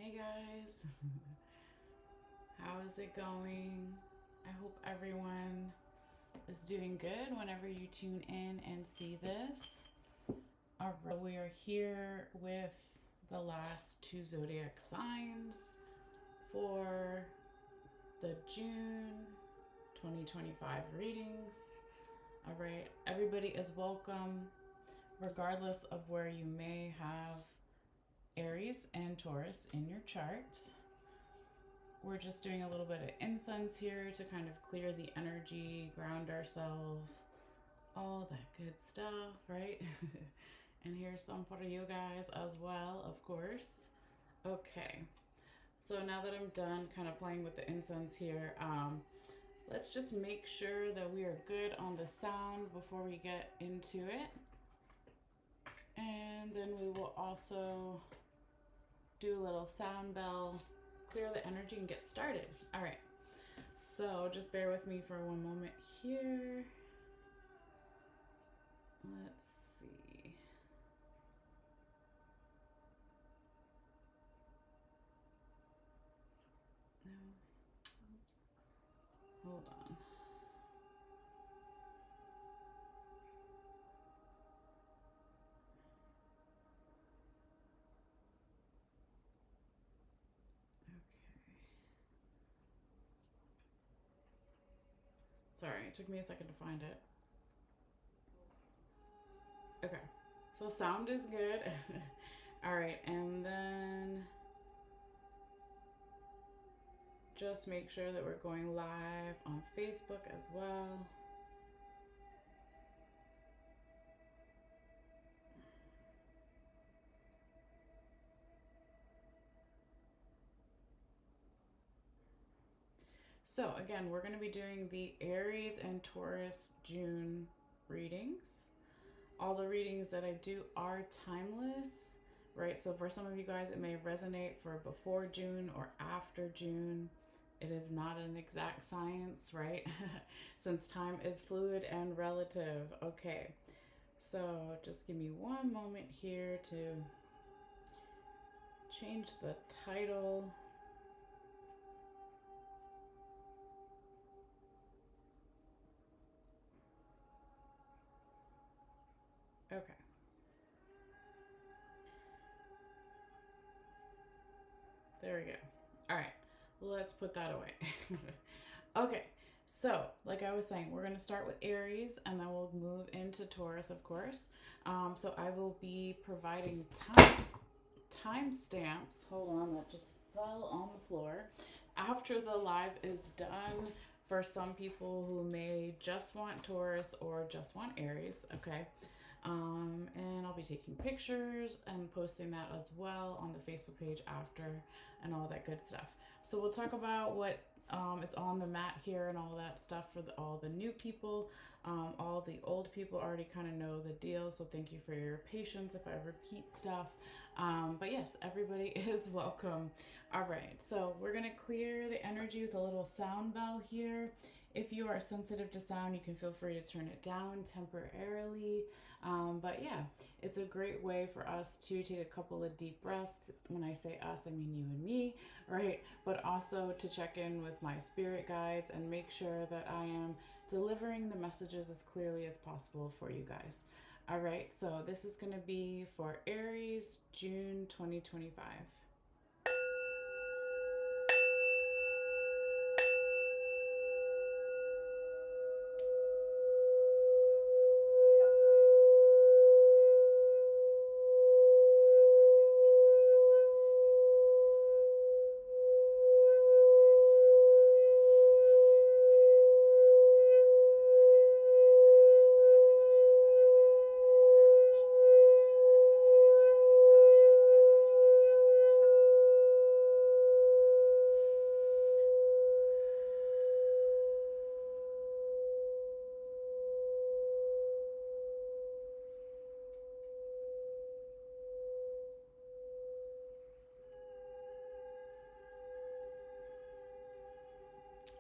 Hey guys, how is it going? I hope everyone is doing good whenever you tune in and see this. All right, we are here with the last two zodiac signs for the June 2025 readings. All right, everybody is welcome, regardless of where you may have Aries and Taurus in your chart. We're just doing a little bit of incense here to kind of clear the energy, ground ourselves, all that good stuff, right? And here's some for you guys as well, of course. Okay, so now that I'm done kind of playing with the incense here, let's just make sure that we are good on the sound before we get into it. And then we will also do a little sound bell, clear the energy, and get started. All right, so just bear with me for one moment here. Let's see. No. Oops. Hold on. Okay. Sorry, it took me a second to find it. Okay, so sound is good. All right, and then just make sure that we're going live on Facebook as well. So again, we're going to be doing the Aries and Taurus June readings. All the readings that I do are timeless, right? So for some of you guys, it may resonate for before June or after June. It is not an exact science, right? Since time is fluid and relative. Okay, so just give me one moment here to change the title. Okay. There we go. All right, let's put that away. Okay, so like I was saying, we're going to start with Aries and then we'll move into Taurus, of course. So I will be providing time stamps. Hold on, that just fell on the floor. After the live is done, for some people who may just want Taurus or just want Aries, okay? And I'll be taking pictures and posting that as well on the Facebook page after and all that good stuff. So we'll talk about what is on the mat here and all that stuff for all the new people. All the old people already kind of know the deal, so thank you for your patience if I repeat stuff. But yes, everybody is welcome. All right, so we're going to clear the energy with a little sound bell here. If you are sensitive to sound, you can feel free to turn it down temporarily. But yeah, it's a great way for us to take a couple of deep breaths. When I say us, I mean you and me, right? But also to check in with my spirit guides and make sure that I am delivering the messages as clearly as possible for you guys. All right, so this is going to be for Aries, June 2025.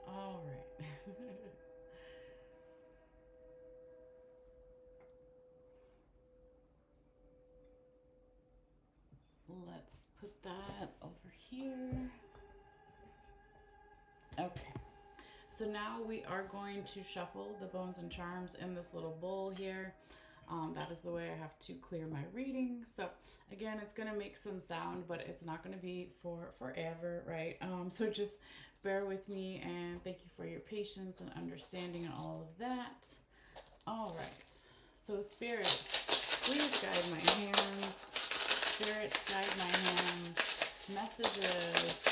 All right. Let's put that over here. Okay. So now we are going to shuffle the bones and charms in this little bowl here. That is the way I have to clear my reading. So again, it's going to make some sound, but it's not going to be for forever, right? So just bear with me, and thank you for your patience and understanding and all of that. All right. So spirits, please guide my hands. Spirits, guide my hands. Messages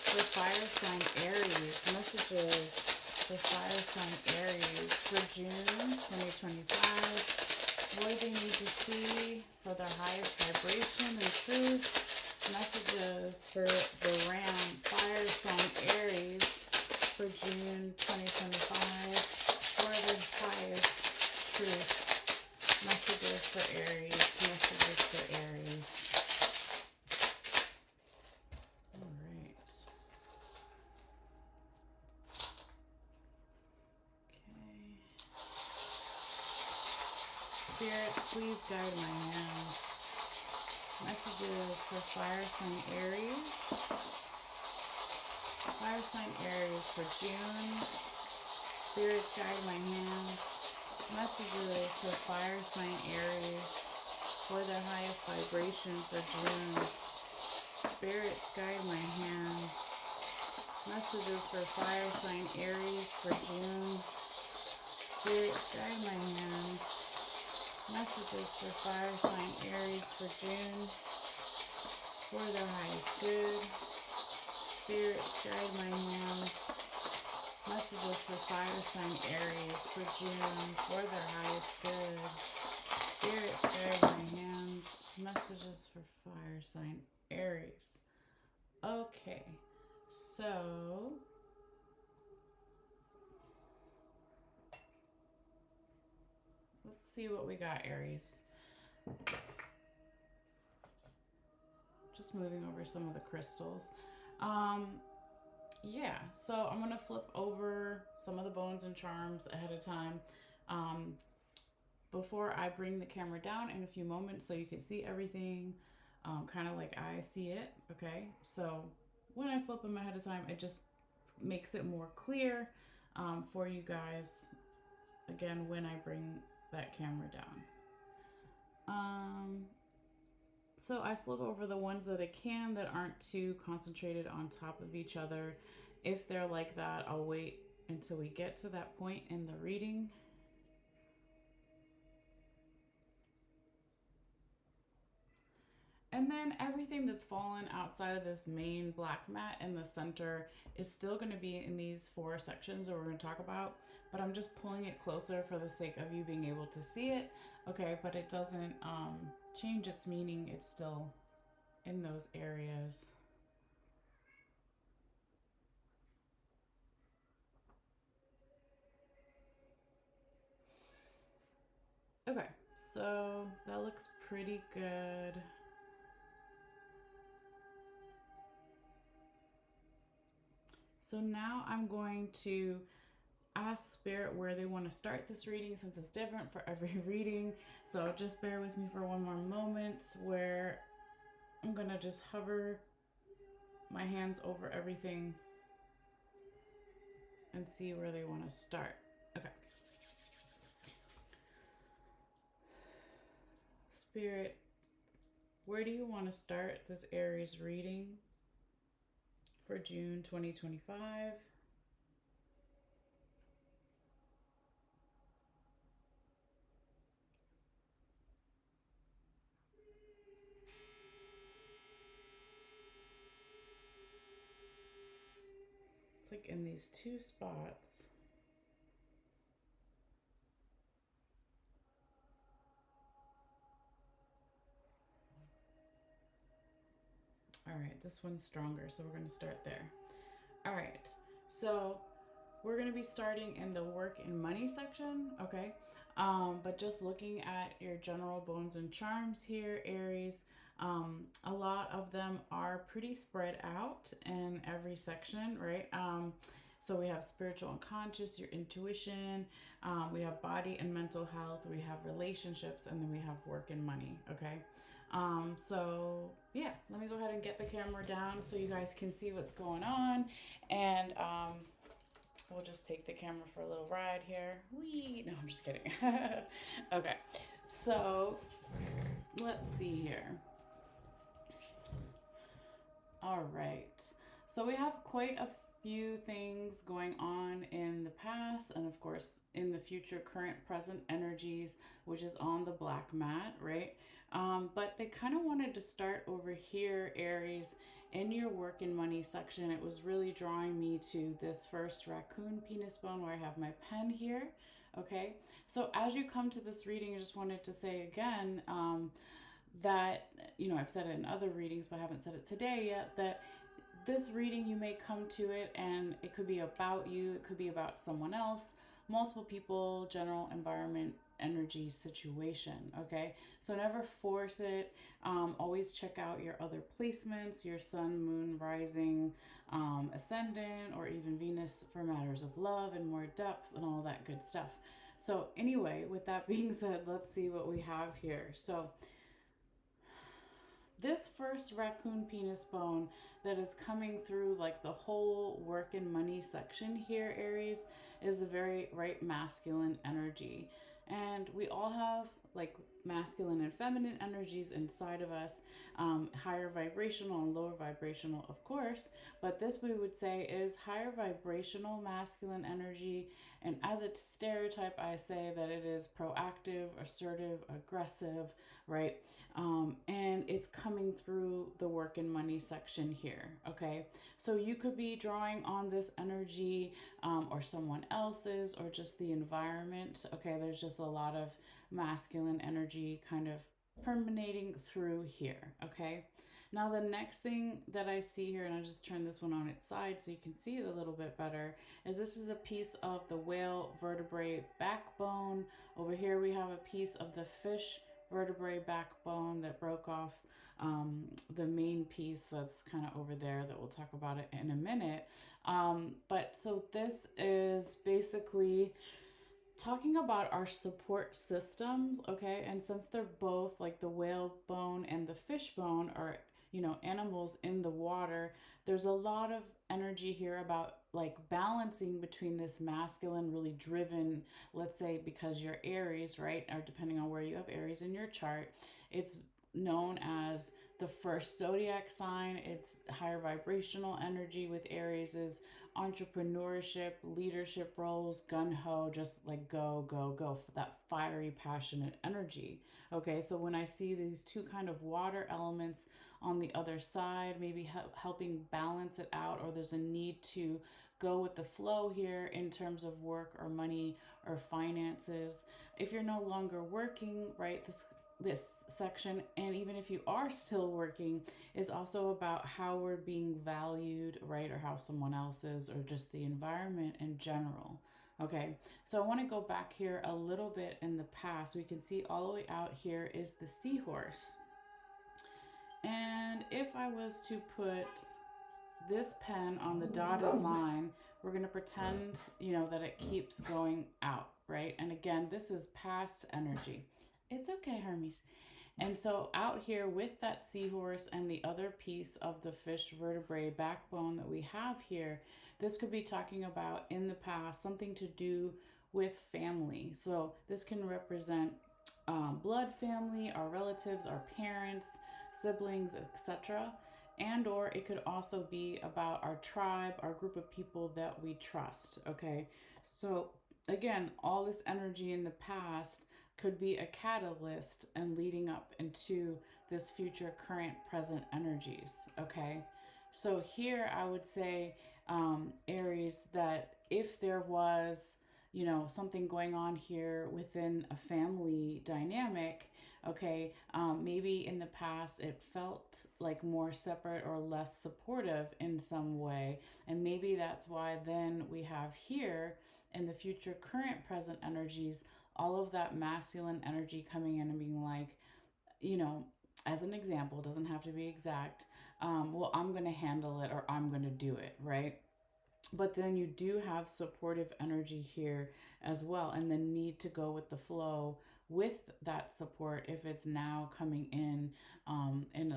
for fire sign Aries. Messages for fire sign Aries for June 2025. What they need to see for their highest vibration and truth. Messages for the Ram fire sign Aries for June 2025 for their highest truth. Messages for Aries. Messages for Aries. All right. Spirit, please guide my hands. Messages for fire sign Aries. Fire sign Aries for June. Spirit, guide my hands. Messages for fire sign Aries for their highest vibration for June. Spirit, guide my hands. Messages for fire sign Aries for June. Spirit, guide my hands. Messages for fire sign Aries for June for their highest good. Spirit, guide my hands. Messages for fire sign Aries for June for their highest good. Spirit, guide my hands. Messages for fire sign Aries. Okay, so let's see what we got, Aries. Just moving over some of the crystals. Yeah, so I'm going to flip over some of the bones and charms ahead of time before I bring the camera down in a few moments so you can see everything kind of like I see it, okay? So when I flip them ahead of time, it just makes it more clear for you guys, again, when I bring that camera down. So I flip over the ones that I can that aren't too concentrated on top of each other. If they're like that, I'll wait until we get to that point in the reading. And then everything that's fallen outside of this main black mat in the center is still going to be in these 4 sections that we're going to talk about, but I'm just pulling it closer for the sake of you being able to see it. Okay, but it doesn't change its meaning. It's still in those areas. Okay, so that looks pretty good. So now I'm going to ask Spirit where they want to start this reading, since it's different for every reading. So just bear with me for one more moment where I'm going to just hover my hands over everything and see where they want to start. Okay. Spirit, where do you want to start this Aries reading for June 2025? It's like in these 2 spots. All right, this one's stronger, so we're going to start there. All right, so we're going to be starting in the work and money section, okay? But just looking at your general bones and charms here, Aries, a lot of them are pretty spread out in every section, right? So we have spiritual and conscious, your intuition, we have body and mental health, we have relationships, and then we have work and money, okay? So yeah, let me go ahead and get the camera down so you guys can see what's going on. And we'll just take the camera for a little ride here. Whee! No, I'm just kidding. Okay, so let's see here. All right. So we have quite a few things going on in the past and, of course, in the future, current, present energies, which is on the black mat, right? But they kind of wanted to start over here, Aries, in your work and money section. It was really drawing me to this first raccoon penis bone where I have my pen here. Okay. So as you come to this reading, I just wanted to say again, that, I've said it in other readings, but I haven't said it today yet, that this reading, you may come to it and it could be about you, it could be about someone else, multiple people, general environment, energy, situation. Okay, so never force it. Always check out your other placements, your sun, moon, rising, ascendant, or even Venus for matters of love and more depth and all that good stuff. So anyway, with that being said, let's see what we have here. So this first raccoon penis bone that is coming through like the whole work and money section here, Aries, is a very masculine energy. And we all have like masculine and feminine energies inside of us, higher vibrational and lower vibrational, of course. But this, we would say, is higher vibrational masculine energy. And as a stereotype, I say that it is proactive, assertive, aggressive, right? And it's coming through the work and money section here. Okay, so you could be drawing on this energy, or someone else's, or just the environment. Okay, there's just a lot of masculine energy kind of permeating through here. Okay, now the next thing that I see here, and I'll just turn this one on its side so you can see it a little bit better, is this is a piece of the whale vertebrae backbone. Over here we have a piece of the fish vertebrae backbone that broke off the main piece that's kind of over there, that we'll talk about it in a minute. But so this is basically talking about our support systems. Okay, and since they're both, like the whale bone and the fish bone, are animals in the water, there's a lot of energy here about like balancing between this masculine, really driven, let's say because you're Aries, right? Or depending on where you have Aries in your chart, it's known as the first zodiac sign. It's higher vibrational energy with Aries is entrepreneurship, leadership roles, gun-ho, just like go, go, go, for that fiery, passionate energy. Okay, so when I see these two kind of water elements on the other side, maybe helping balance it out, or there's a need to go with the flow here in terms of work or money or finances. If you're no longer working, right, this section, and even if you are still working, is also about how we're being valued, right, or how someone else is, or just the environment in general. Okay, so I want to go back here a little bit in the past. We can see all the way out here is the seahorse. And if I was to put this pen on the dotted line, we're going to pretend, that it keeps going out, right? And again, this is past energy. It's okay, Hermes. And so out here with that seahorse and the other piece of the fish vertebrae backbone that we have here, this could be talking about in the past something to do with family. So this can represent blood family, our relatives, our parents, siblings, etc. And or it could also be about our tribe, our group of people that we trust. Okay, so again, all this energy in the past could be a catalyst and leading up into this future, current, present energies. Okay, so here I would say, Aries, that if there was something going on here within a family dynamic, okay, maybe in the past it felt like more separate or less supportive in some way, and maybe that's why then we have here in the future, current, present energies, all of that masculine energy coming in and being like, as an example, doesn't have to be exact, well, I'm going to handle it, or I'm going to do it, right? But then you do have supportive energy here as well, and the need to go with the flow with that support if it's now coming in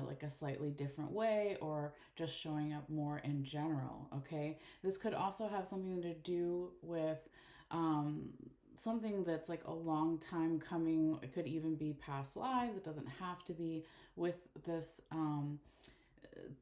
like a slightly different way, or just showing up more in general. Okay, this could also have something to do with um, something that's like a long time coming. It could even be past lives. It doesn't have to be with this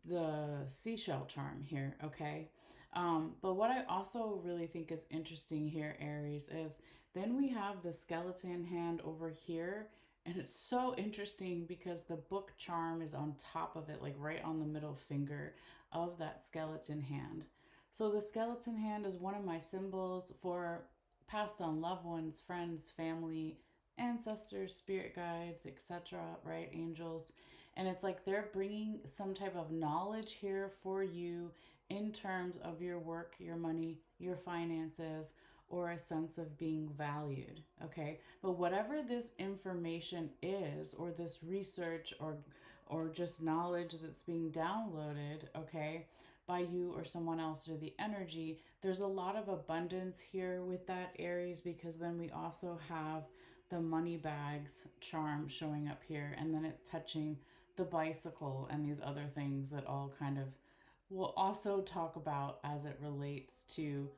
the seashell charm here. Okay, but what I also really think is interesting here, Aries, is then we have the skeleton hand over here. And it's so interesting because the book charm is on top of it, like right on the middle finger of that skeleton hand. So the skeleton hand is one of my symbols for passed on loved ones, friends, family, ancestors, spirit guides, etc., right? Angels. And it's like they're bringing some type of knowledge here for you in terms of your work, your money, your finances, or a sense of being valued. Okay, but whatever this information is, or this research, or just knowledge that's being downloaded, okay, by you or someone else, or the energy, there's a lot of abundance here with that, Aries, because then we also have the money bags charm showing up here, and then it's touching the bicycle and these other things that all kind of will also talk about as it relates to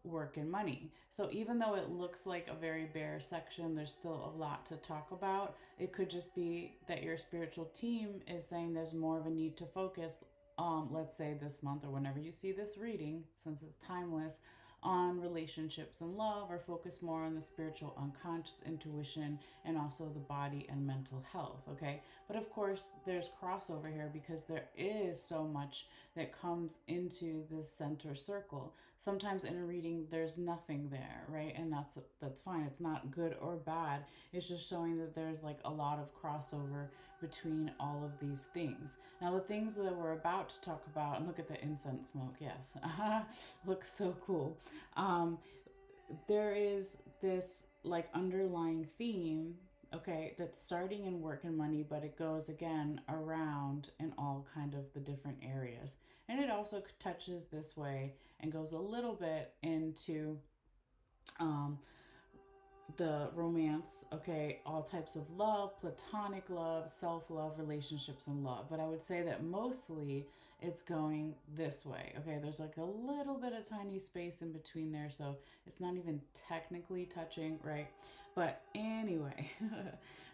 work and money. So even though it looks like a very bare section, there's still a lot to talk about. It could just be that your spiritual team is saying there's more of a need to focus, let's say this month or whenever you see this reading, since it's timeless, on relationships and love, or focus more on the spiritual unconscious intuition and also the body and mental health. Okay, but of course there's crossover here because there is so much that comes into this center circle. Sometimes in a reading there's nothing there, right? And that's fine. It's not good or bad. It's just showing that there's like a lot of crossover between all of these things. Now the things that we're about to talk about, and look at the incense smoke, yes. Looks so cool. um there is this like underlying theme, okay, that's starting in work and money, but it goes again around in all kind of the different areas. And it also touches this way and goes a little bit into um, the romance, okay, all types of love, platonic love, self love, relationships, and love. But I would say that mostly it's going this way, okay? There's like a little bit of tiny space in between there, so it's not even technically touching, right? But anyway,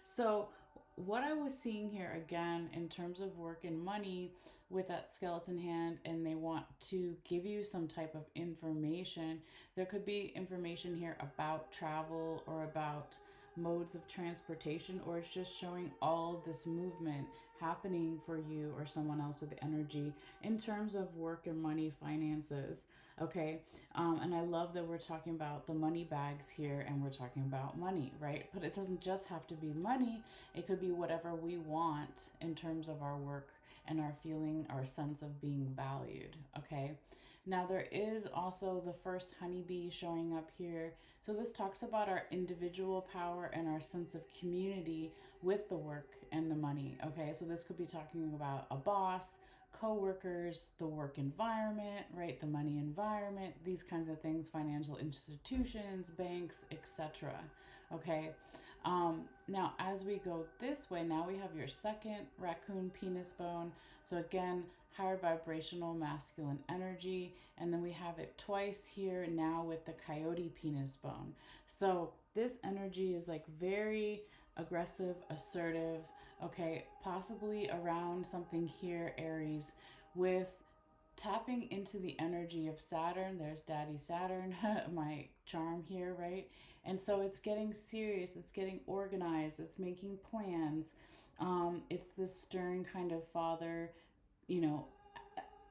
so what I was seeing here again in terms of work and money with that skeleton hand, and they want to give you some type of information. There could be information here about travel or about modes of transportation, or it's just showing all this movement happening for you or someone else with the energy in terms of work and money, finances. Okay, and I love that we're talking about the money bags here and we're talking about money, right? But it doesn't just have to be money, it could be whatever we want in terms of our work and our feeling, our sense of being valued. Okay, now there is also the first honeybee showing up here. So this talks about our individual power and our sense of community with the work and the money. Okay, so this could be talking about a boss, co-workers, the work environment, right? The money environment, these kinds of things, financial institutions, banks, etc. Okay. Now as we go this way, now we have your second raccoon penis bone. So again, higher vibrational masculine energy, and then we have it twice here now with the coyote penis bone. So this energy is like very aggressive, assertive, okay, possibly around something here, Aries, with tapping into the energy of Saturn. There's Daddy Saturn, my charm here, right? And so it's getting serious, it's getting organized, it's making plans. It's this stern kind of father, you know,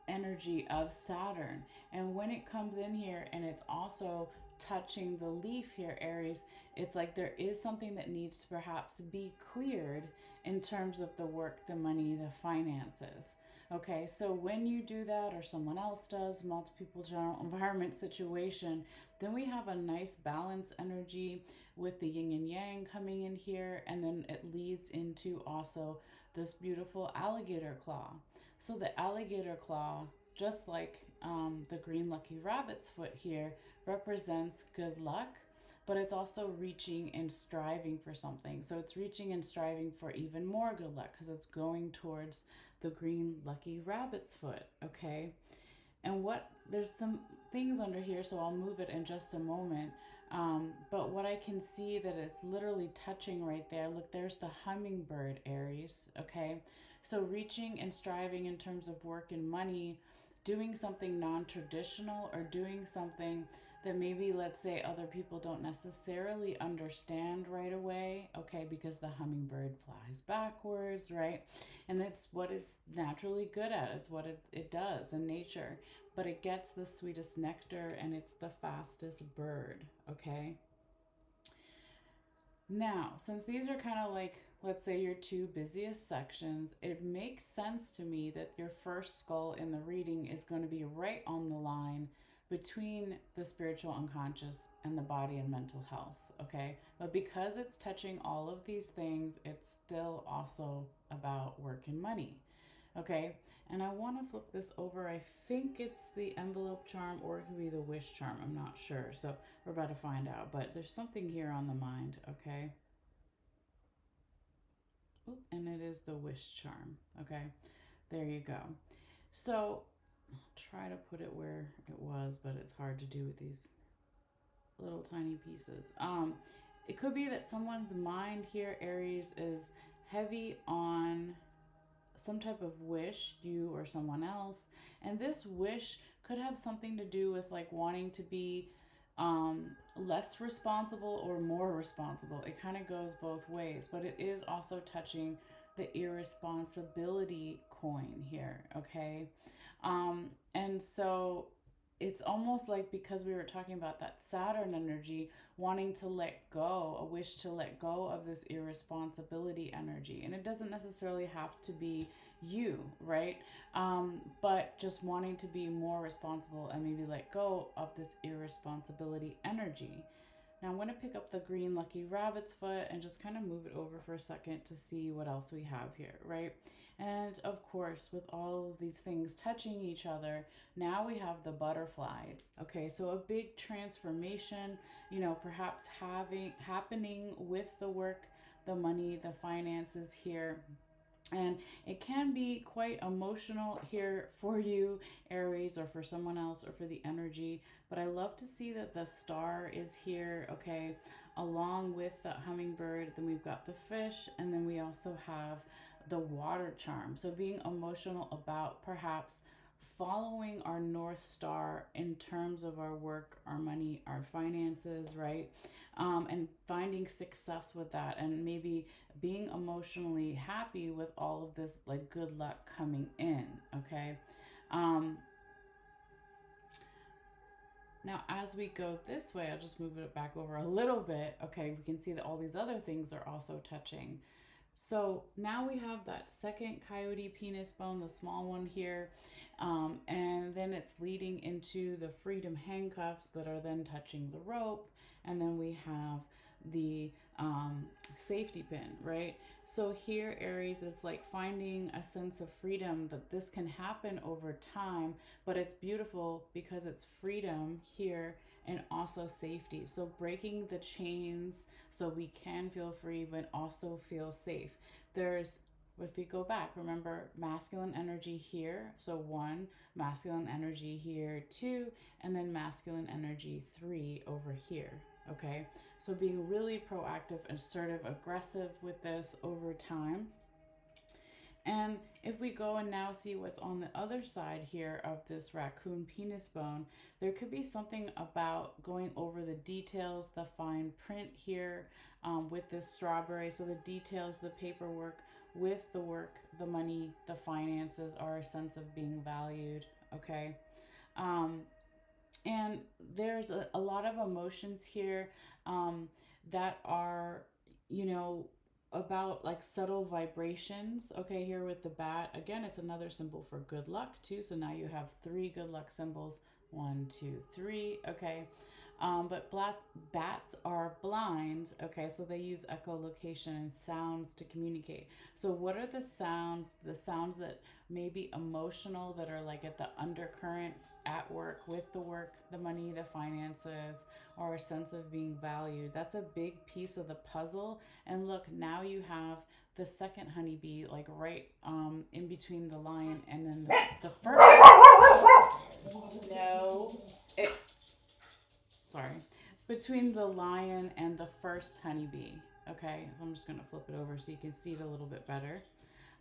energy of Saturn. And when it comes in here and it's also touching the leaf here, Aries, it's like there is something that needs to perhaps be cleared in terms of the work, the money, the finances. Okay, so when you do that or someone else does, multiple general environment situation, then we have a nice balance energy with the yin and yang coming in here, and then it leads into also this beautiful alligator claw. So the alligator claw, just like the green lucky rabbit's foot here, represents good luck, but it's also reaching and striving for something. So it's reaching and striving for even more good luck because it's going towards the green lucky rabbit's foot, okay? And what there's some things under here, so I'll move it in just a moment. But what I can see that it's literally touching right there. Look, there's the hummingbird, Aries. Okay, so reaching and striving in terms of work and money, doing something non-traditional or doing something that maybe, let's say, other people don't necessarily understand right away, okay, because the hummingbird flies backwards, right? And that's what it's naturally good at. It's what it does in nature, but it gets the sweetest nectar and it's the fastest bird, okay? Now, since these are kind of like, let's say, your two busiest sections, it makes sense to me that your first skull in the reading is going to be right on the line between the spiritual unconscious and the body and mental health, okay? But because it's touching all of these things, it's still also about work and money, okay? And I want to flip this over. I think it's the envelope charm or it could be the wish charm. I'm not sure. So we're about to find out. But there's something here on the mind, okay? Oop, and it is the wish charm, okay? There you go. So I'll try to put it where it was, but it's hard to do with these little tiny pieces. It could be that someone's mind here, Aries, is heavy on some type of wish, you or someone else, and this wish could have something to do with like wanting to be less responsible or more responsible. It kind of goes both ways, but it is also touching the irresponsibility coin here, okay? And so it's almost like, because we were talking about that Saturn energy, wanting to let go, a wish to let go of this irresponsibility energy. And it doesn't necessarily have to be you, right? But just wanting to be more responsible and maybe let go of this irresponsibility energy. Now I'm going to pick up the green lucky rabbit's foot and just kind of move it over for a second to see what else we have here, right? And of course, with all of these things touching each other, now we have the butterfly. Okay, so a big transformation, perhaps happening with the work, the money, the finances here. And it can be quite emotional here for you, Aries, or for someone else, or for the energy. But I love to see that the star is here, okay, along with the hummingbird. Then we've got the fish, and then we also have the water charm. So being emotional about perhaps following our North Star in terms of our work, our money, our finances, right? And finding success with that, and maybe being emotionally happy with all of this, like good luck coming in, okay? Now, as we go this way, I'll just move it back over a little bit. Okay, we can see that all these other things are also touching. So now we have that second coyote penis bone, the small one here, and then it's leading into the freedom handcuffs that are then touching the rope, and then we have the safety pin, right? So here, Aries, it's like finding a sense of freedom, that this can happen over time, but it's beautiful because it's freedom here and also safety. So breaking the chains so we can feel free but also feel safe. If we go back, remember masculine energy here, so 1, masculine energy here 2, and then masculine energy 3 over here, okay? So being really proactive, assertive, aggressive with this over time. And if we go and now see what's on the other side here of this raccoon penis bone, there could be something about going over the details, the fine print here with this strawberry. So the details, the paperwork with the work, the money, the finances are a sense of being valued, okay? And there's a lot of emotions here that are, about like subtle vibrations. Okay, here with the bat, again, it's another symbol for good luck too. So now you have 3 good luck symbols, 1, 2, 3. Okay. But bats are blind, okay, so they use echolocation and sounds to communicate. So what are the sounds that may be emotional, that are like at the undercurrent at work, with the work, the money, the finances, or a sense of being valued? That's a big piece of the puzzle. And look, now you have the second honeybee, like right in between the lion and then the first. No. It, sorry, between the lion and the first honeybee. Okay, so I'm just going to flip it over so you can see it a little bit better.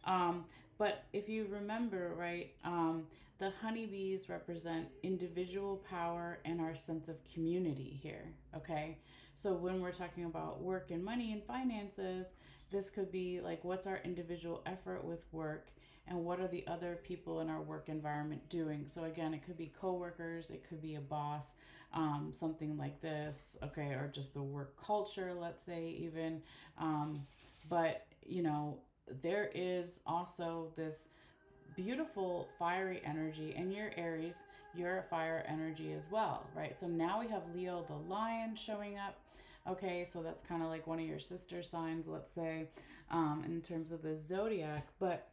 Um, but if you remember, right, the honeybees represent individual power and our sense of community here. Okay, so when we're talking about work and money and finances, this could be like, what's our individual effort with work, and what are the other people in our work environment doing? So again, it could be coworkers, it could be a boss, something like this, okay, or just the work culture, let's say, even. But there is also this beautiful fiery energy, and you're Aries, you're a fire energy as well, right? So now we have Leo the lion showing up. Okay, so that's kind of like one of your sister signs, let's say, in terms of the zodiac. But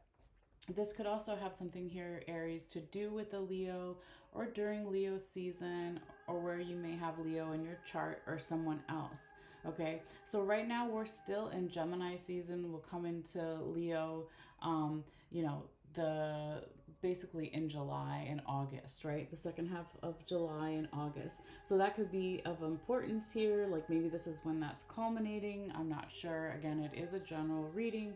this could also have something here, Aries, to do with the Leo, or during Leo season, or where you may have Leo in your chart or someone else. Okay, so right now we're still in Gemini season. We'll come into Leo, um, you know, the basically in July and August, right? The second half of July and August. So that could be of importance here. Like maybe this is when that's culminating. I'm not sure. Again, it is a general reading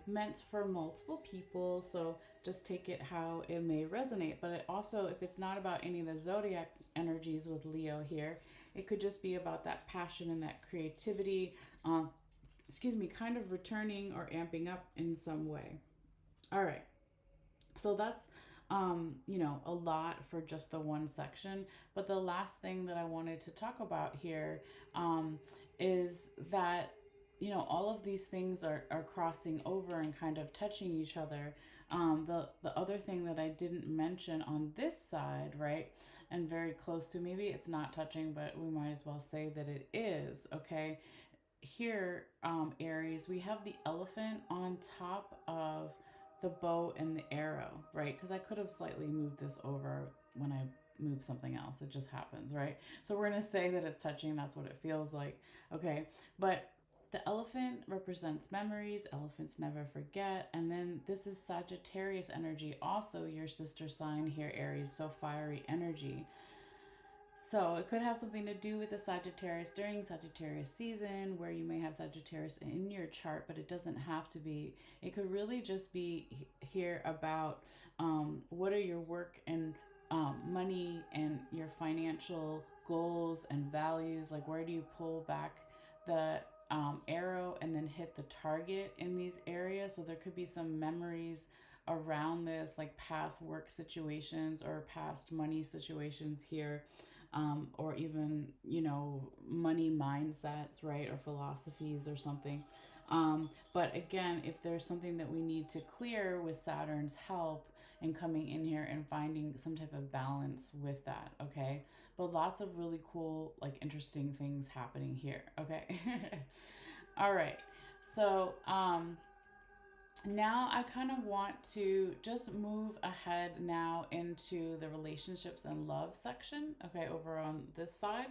meant for multiple people, so just take it how it may resonate. But it also, if it's not about any of the zodiac energies with Leo here, it could just be about that passion and that creativity, kind of returning or amping up in some way. All right, so that's a lot for just the one section. But the last thing that I wanted to talk about here, is that all of these things are crossing over and kind of touching each other. The other thing that I didn't mention on this side, right, and very close to, maybe it's not touching, but we might as well say that it is, okay? Here, Aries, we have the elephant on top of the bow and the arrow, right? Because I could have slightly moved this over when I move something else. It just happens, right? So we're going to say that it's touching. That's what it feels like. Okay. But the elephant represents memories. Elephants never forget. And then this is Sagittarius energy, also your sister sign here, Aries. So fiery energy. So it could have something to do with the Sagittarius during Sagittarius season, where you may have Sagittarius in your chart, but it doesn't have to be. It could really just be here about what are your work and money and your financial goals and values. Like, where do you pull back the arrow and then hit the target in these areas? So there could be some memories around this, like past work situations or past money situations here, or even, money mindsets, right, or philosophies or something. But again, if there's something that we need to clear with Saturn's help and coming in here and finding some type of balance with that, okay? But lots of really cool, like interesting things happening here, okay? All right. So, now I kind of want to just move ahead now into the relationships and love section, okay, over on this side.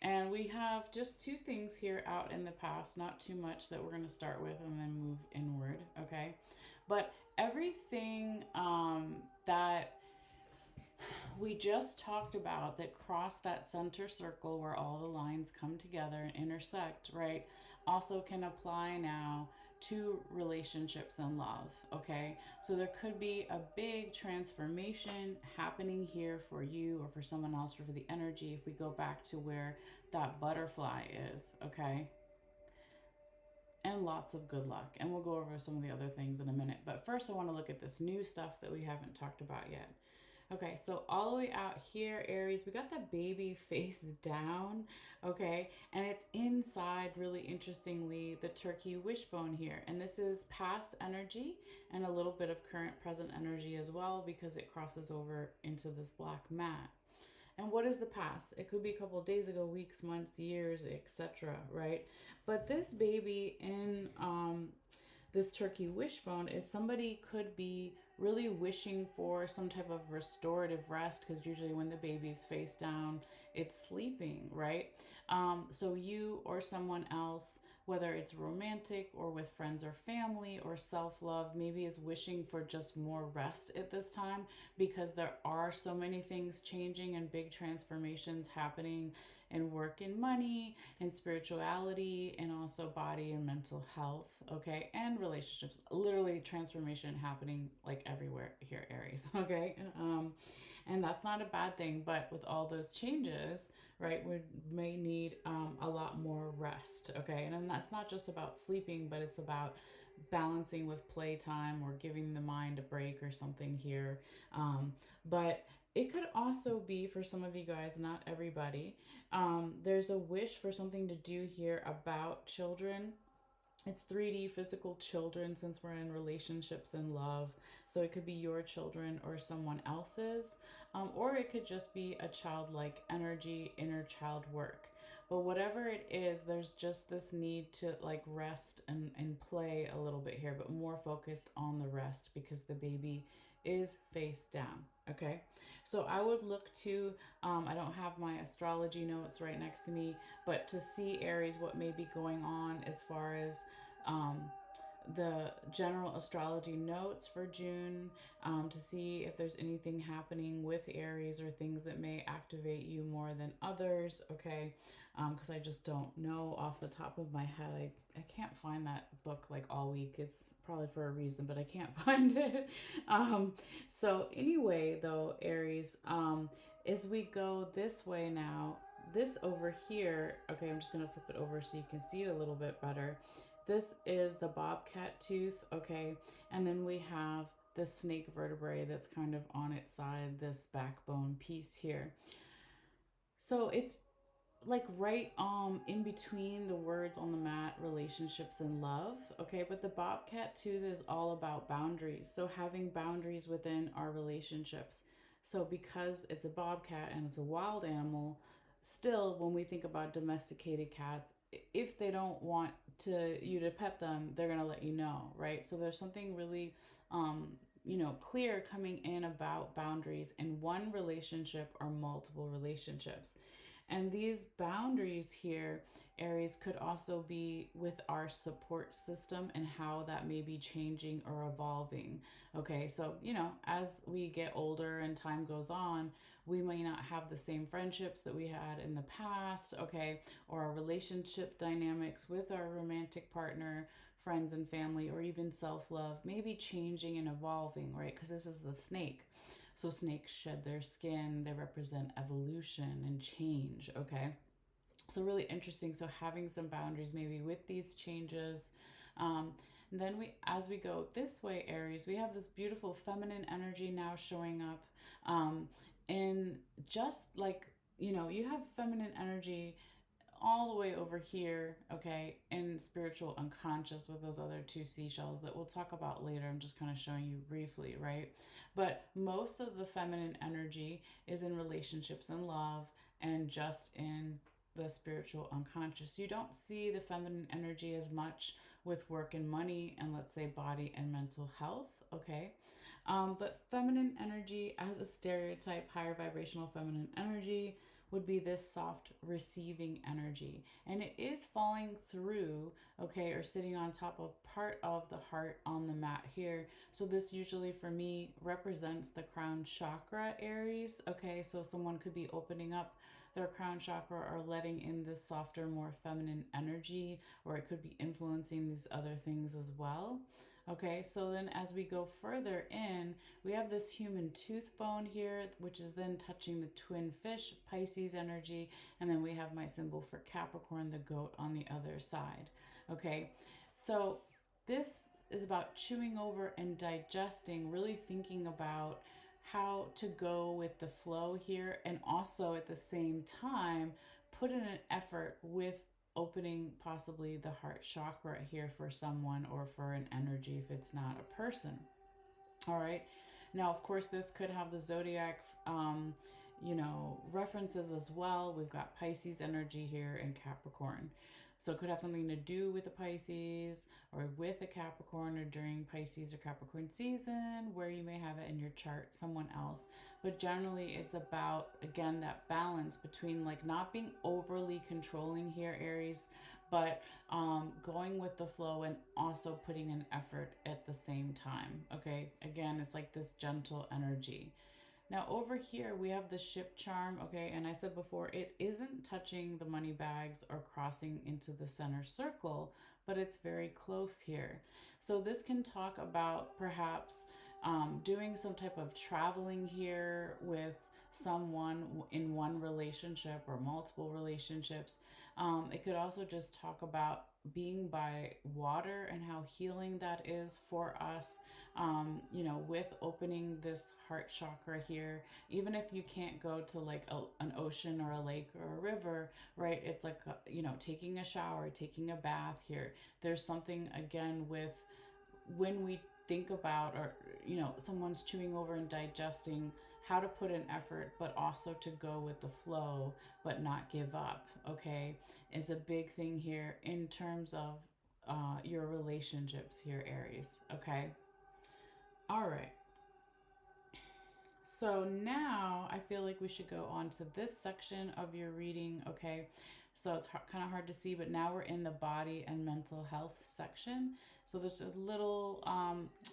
And we have just two things here out in the past, not too much, that we're going to start with and then move inward, okay? But everything that we just talked about that cross that center circle where all the lines come together and intersect, right, also can apply now to relationships and love, okay? So there could be a big transformation happening here for you or for someone else, or for the energy, if we go back to where that butterfly is, okay? And lots of good luck. And we'll go over some of the other things in a minute. But first I want to look at this new stuff that we haven't talked about yet. Okay, so all the way out here, Aries, we got the baby face down, okay? And it's inside, really interestingly, the turkey wishbone here. And this is past energy and a little bit of current present energy as well, because it crosses over into this black mat. And what is the past? It could be a couple of days ago, weeks, months, years, etc., right? But this baby in this turkey wishbone is somebody could be really wishing for some type of restorative rest, because usually when the baby's face down, it's sleeping, right? So you or someone else, whether it's romantic or with friends or family or self love, maybe is wishing for just more rest at this time, because there are so many things changing and big transformations happening in work and money and spirituality and also body and mental health, okay, and relationships. Literally transformation happening like everywhere here, Aries, okay. And that's not a bad thing, but with all those changes, right, we may need a lot more rest, okay. And then that's not just about sleeping, but it's about balancing with playtime or giving the mind a break or something here. But it could also be for some of you guys, not everybody. There's a wish for something to do here about children. It's 3D physical children, since we're in relationships and love. So it could be your children or someone else's, or it could just be a childlike energy, inner child work. But whatever it is, there's just this need to like rest and play a little bit here, but more focused on the rest because the baby is face down. Okay. So I would look to, I don't have my astrology notes right next to me, but to see Aries, what may be going on as far as um, the general astrology notes for June, to see if there's anything happening with Aries or things that may activate you more than others, okay? Because I just don't know off the top of my head. I can't find that book like all week. It's probably for a reason, but I can't find it. So anyway, though, Aries, as we go this way now, this over here, okay, I'm just going to flip it over so you can see it a little bit better. This is the bobcat tooth, okay, and then we have the snake vertebrae that's kind of on its side, this backbone piece here. So it's like right in between the words on the mat, relationships and love, okay. But the bobcat tooth is all about boundaries, so having boundaries within our relationships. So because it's a bobcat and it's a wild animal, still when we think about domesticated cats, if they don't want to you to pet them, they're going to let you know, right? So there's something really clear coming in about boundaries in one relationship or multiple relationships. And these boundaries here, Aries, could also be with our support system and how that may be changing or evolving. Okay, so, as we get older and time goes on, we may not have the same friendships that we had in the past, okay, or our relationship dynamics with our romantic partner, friends and family, or even self love may be changing and evolving, right? Because this is the snake. So snakes shed their skin, they represent evolution and change, okay? So really interesting. So having some boundaries maybe with these changes. And then as we go this way, Aries, we have this beautiful feminine energy now showing up. And just like, you have feminine energy all the way over here, okay, in spiritual unconscious with those other two seashells that we'll talk about later. I'm just kind of showing you briefly, right? But most of the feminine energy is in relationships and love and just in the spiritual unconscious. You don't see the feminine energy as much with work and money and, let's say, body and mental health, okay? But feminine energy as a stereotype, higher vibrational feminine energy, would be this soft receiving energy. And it is falling through, okay, or sitting on top of part of the heart on the mat here. So this usually for me represents the crown chakra, Aries, okay? So someone could be opening up their crown chakra or letting in this softer, more feminine energy, or it could be influencing these other things as well. Okay, so then as we go further in, we have this human tooth bone here, which is then touching the twin fish, Pisces energy, and then we have my symbol for Capricorn, the goat, on the other side. Okay, so this is about chewing over and digesting, really thinking about how to go with the flow here, and also at the same time put in an effort with opening possibly the heart chakra here for someone, or for an energy if it's not a person. All right. Now, of course, this could have the zodiac you know, references as well. We've got Pisces energy here and Capricorn. So it could have something to do with the Pisces or with a Capricorn or during Pisces or Capricorn season where you may have it in your chart, someone else. But generally, it's about, again, that balance between like not being overly controlling here, Aries, but going with the flow and also putting an effort at the same time. Okay, again, it's like this gentle energy. Now over here we have the ship charm, okay, and I said before it isn't touching the money bags or crossing into the center circle, but it's very close here. So this can talk about perhaps doing some type of traveling here with someone in one relationship or multiple relationships. It could also just talk about being by water and how healing that is for us, you know, with opening this heart chakra here. Even if you can't go to like an ocean or a lake or a river, right? It's like, you know, taking a shower, taking a bath here. There's something, again, with when we think about, or, you know, someone's chewing over and digesting, how to put an effort, but also to go with the flow, but not give up, okay, is a big thing here in terms of your relationships here, Aries, okay? All right. So now I feel like we should go on to this section of your reading, okay? So it's kind of hard to see, but now we're in the body and mental health section. So there's a little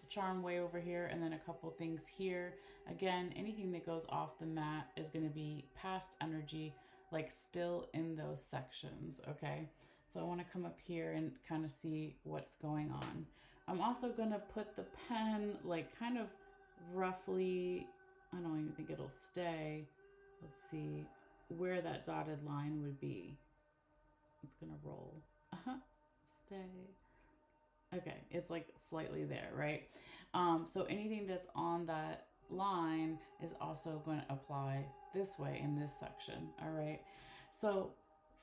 charm way over here and then a couple things here. Again, anything that goes off the mat is going to be past energy, like still in those sections, okay? So I want to come up here and kind of see what's going on. I'm also going to put the pen like kind of roughly, I don't even think it'll stay. Let's see where that dotted line would be. It's gonna roll. Stay. Okay, it's like slightly there, right? So anything that's on that line is also going to apply this way in this section, all right? So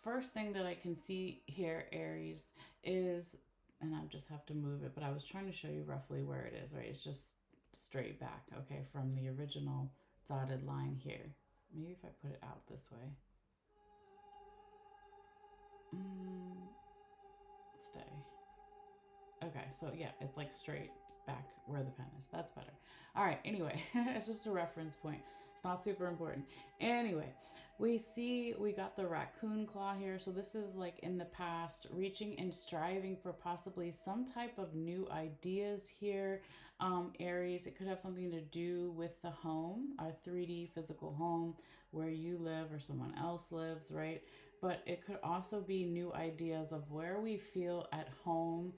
first thing that I can see here, Aries, is, and I just have to move it, but I was trying to show you roughly where it is, right? It's just straight back, okay, from the original dotted line here. Maybe if I put it out this way. Stay. Okay, so yeah, it's like straight back where the pen is. That's better. All right, anyway, it's just a reference point. It's not super important. Anyway, we got the raccoon claw here. So this is like in the past, reaching and striving for possibly some type of new ideas here. Aries, it could have something to do with the home, our 3D physical home where you live or someone else lives, right? But it could also be new ideas of where we feel at home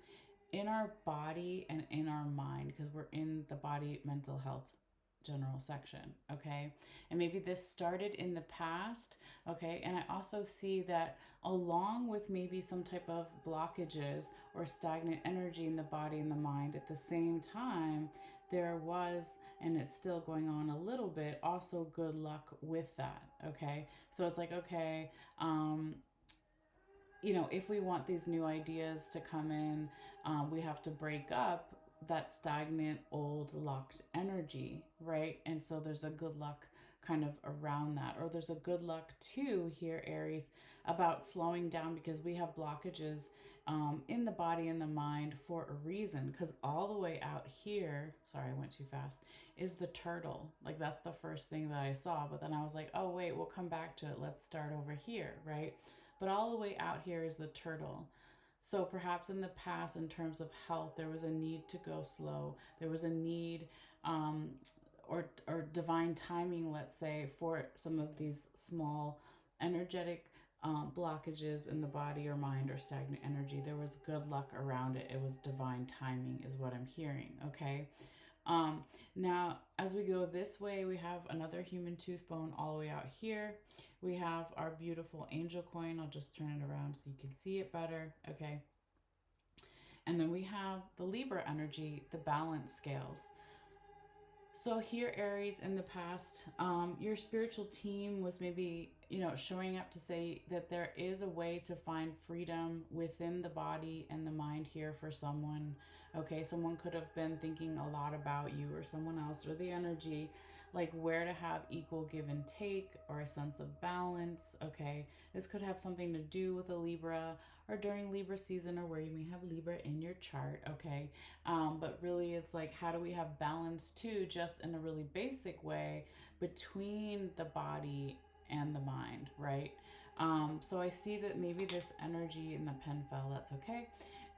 in our body and in our mind, because we're in the body mental health general section, okay? And maybe this started in the past, okay? And I also see that along with maybe some type of blockages or stagnant energy in the body and the mind, at the same time, there was, and it's still going on a little bit, also good luck with that, okay? So it's like, okay, you know, if we want these new ideas to come in, we have to break up that stagnant, old, locked energy, right? And so there's a good luck kind of around that. Or there's a good luck too here, Aries, about slowing down because we have blockages in the body and the mind for a reason. Because all the way out here, sorry, I went too fast, is the turtle. Like that's the first thing that I saw. But then I was like, oh, wait, we'll come back to it. Let's start over here, right? But all the way out here is the turtle. So perhaps in the past, in terms of health, there was a need to go slow. There was a need or divine timing, let's say, for some of these small energetic blockages in the body or mind or stagnant energy. There was good luck around it. It was divine timing is what I'm hearing, okay? Now, as we go this way, we have another human tooth bone all the way out here. We have our beautiful angel coin. I'll just turn it around so you can see it better. Okay. And then we have the Libra energy, the balance scales. So here, Aries, in the past, your spiritual team was maybe, you know, showing up to say that there is a way to find freedom within the body and the mind here for someone. Okay, someone could have been thinking a lot about you or someone else or the energy, like where to have equal give and take or a sense of balance. Okay, this could have something to do with a Libra or during Libra season, or where you may have Libra in your chart. Okay, but really it's like, how do we have balance too, just in a really basic way, between the body and the mind, right? So I see that maybe this energy in the pen fell, that's okay.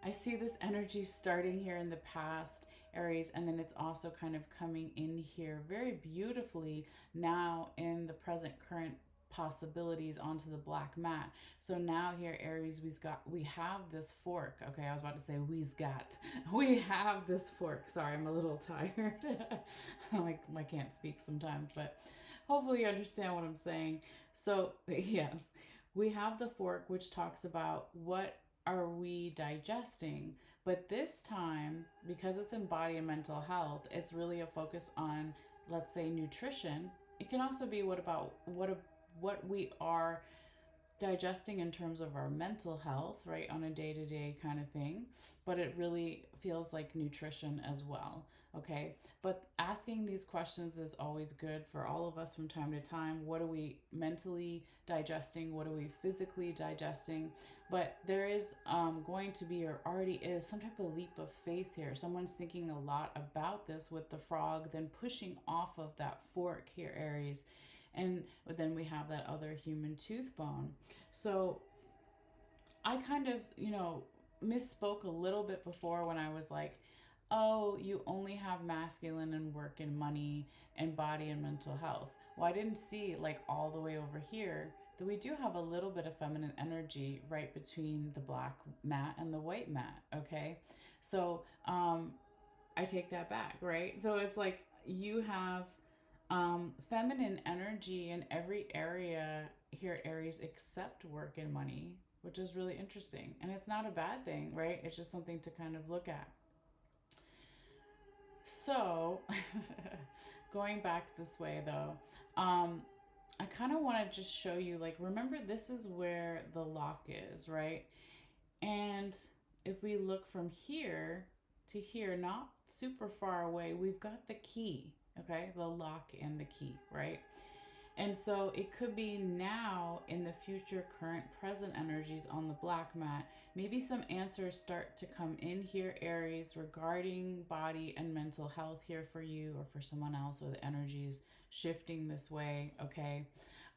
I see this energy starting here in the past, Aries, and then it's also kind of coming in here very beautifully now in the present current possibilities onto the black mat. So now here, Aries, we have this fork. Okay, I was about to say we have this fork. Sorry, I'm a little tired. Like, I can't speak sometimes, but hopefully you understand what I'm saying. So yes, we have the fork, which talks about what are we digesting. But this time, because it's in body and mental health, it's really a focus on, let's say, nutrition. It can also be what we are digesting in terms of our mental health, right, on a day-to-day kind of thing. But it really feels like nutrition as well. Okay, but asking these questions is always good for all of us from time to time. What are we mentally digesting? What are we physically digesting? But there is going to be, or already is, some type of leap of faith here. Someone's thinking a lot about this with the frog, then pushing off of that fork here, Aries. And then we have that other human tooth bone. So I kind of, misspoke a little bit before when I was like, oh, you only have masculine and work and money and body and mental health. Well, I didn't see, like, all the way over here that we do have a little bit of feminine energy right between the black mat and the white mat. Okay. So I take that back, right? So it's like you have feminine energy in every area here, Aries, except work and money, which is really interesting. And it's not a bad thing, right? It's just something to kind of look at. So, going back this way though, I kind of want to just show you, like, remember, this is where the lock is, right? And if we look from here to here, not super far away, we've got the key, okay? The lock and the key, right? And so it could be now in the future, current, present energies on the black mat. Maybe some answers start to come in here, Aries, regarding body and mental health here for you or for someone else, or the energies shifting this way, okay?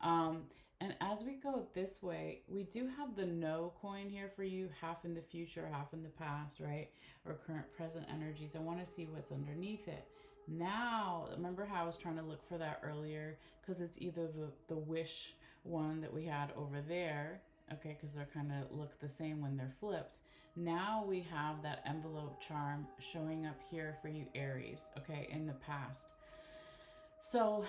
And as we go this way, we do have the no coin here for you, half in the future, half in the past, right? Or current, present energies. I want to see what's underneath it. Now, remember how I was trying to look for that earlier? Because it's either the wish one that we had over there, okay, because they're kind of look the same when they're flipped. Now we have that envelope charm showing up here for you, Aries, okay, in the past. So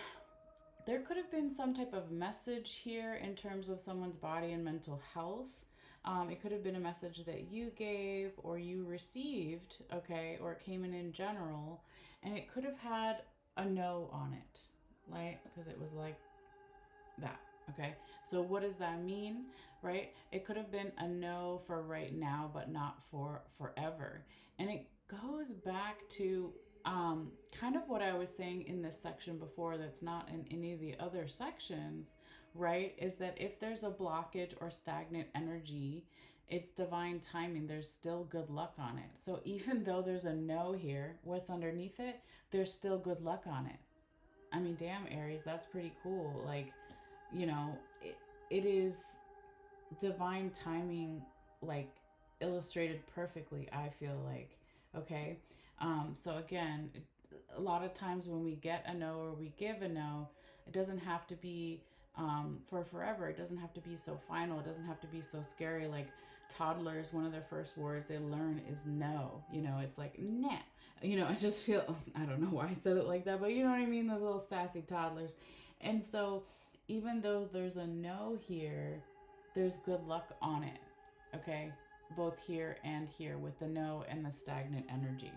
there could have been some type of message here in terms of someone's body and mental health. It could have been a message that you gave or you received, okay, or it came in general, and it could have had a no on it, right? Because it was like that, okay? So what does that mean, right? It could have been a no for right now, but not for forever. And it goes back to kind of what I was saying in this section before that's not in any of the other sections, right? Is that if there's a blockage or stagnant energy, it's divine timing. There's still good luck on it. So even though there's a no here, what's underneath it, there's still good luck on it. I mean, damn, Aries, that's pretty cool. Like, it is divine timing, like, illustrated perfectly, I feel like. Okay. So again, a lot of times when we get a no or we give a no, it doesn't have to be for forever. It doesn't have to be so final. It doesn't have to be so scary. Like toddlers, one of their first words they learn is no. It's like, nah. I just feel, I don't know why I said it like that, but you know what I mean? Those little sassy toddlers. And so even though there's a no here, there's good luck on it. Okay. Both here and here with the no and the stagnant energy.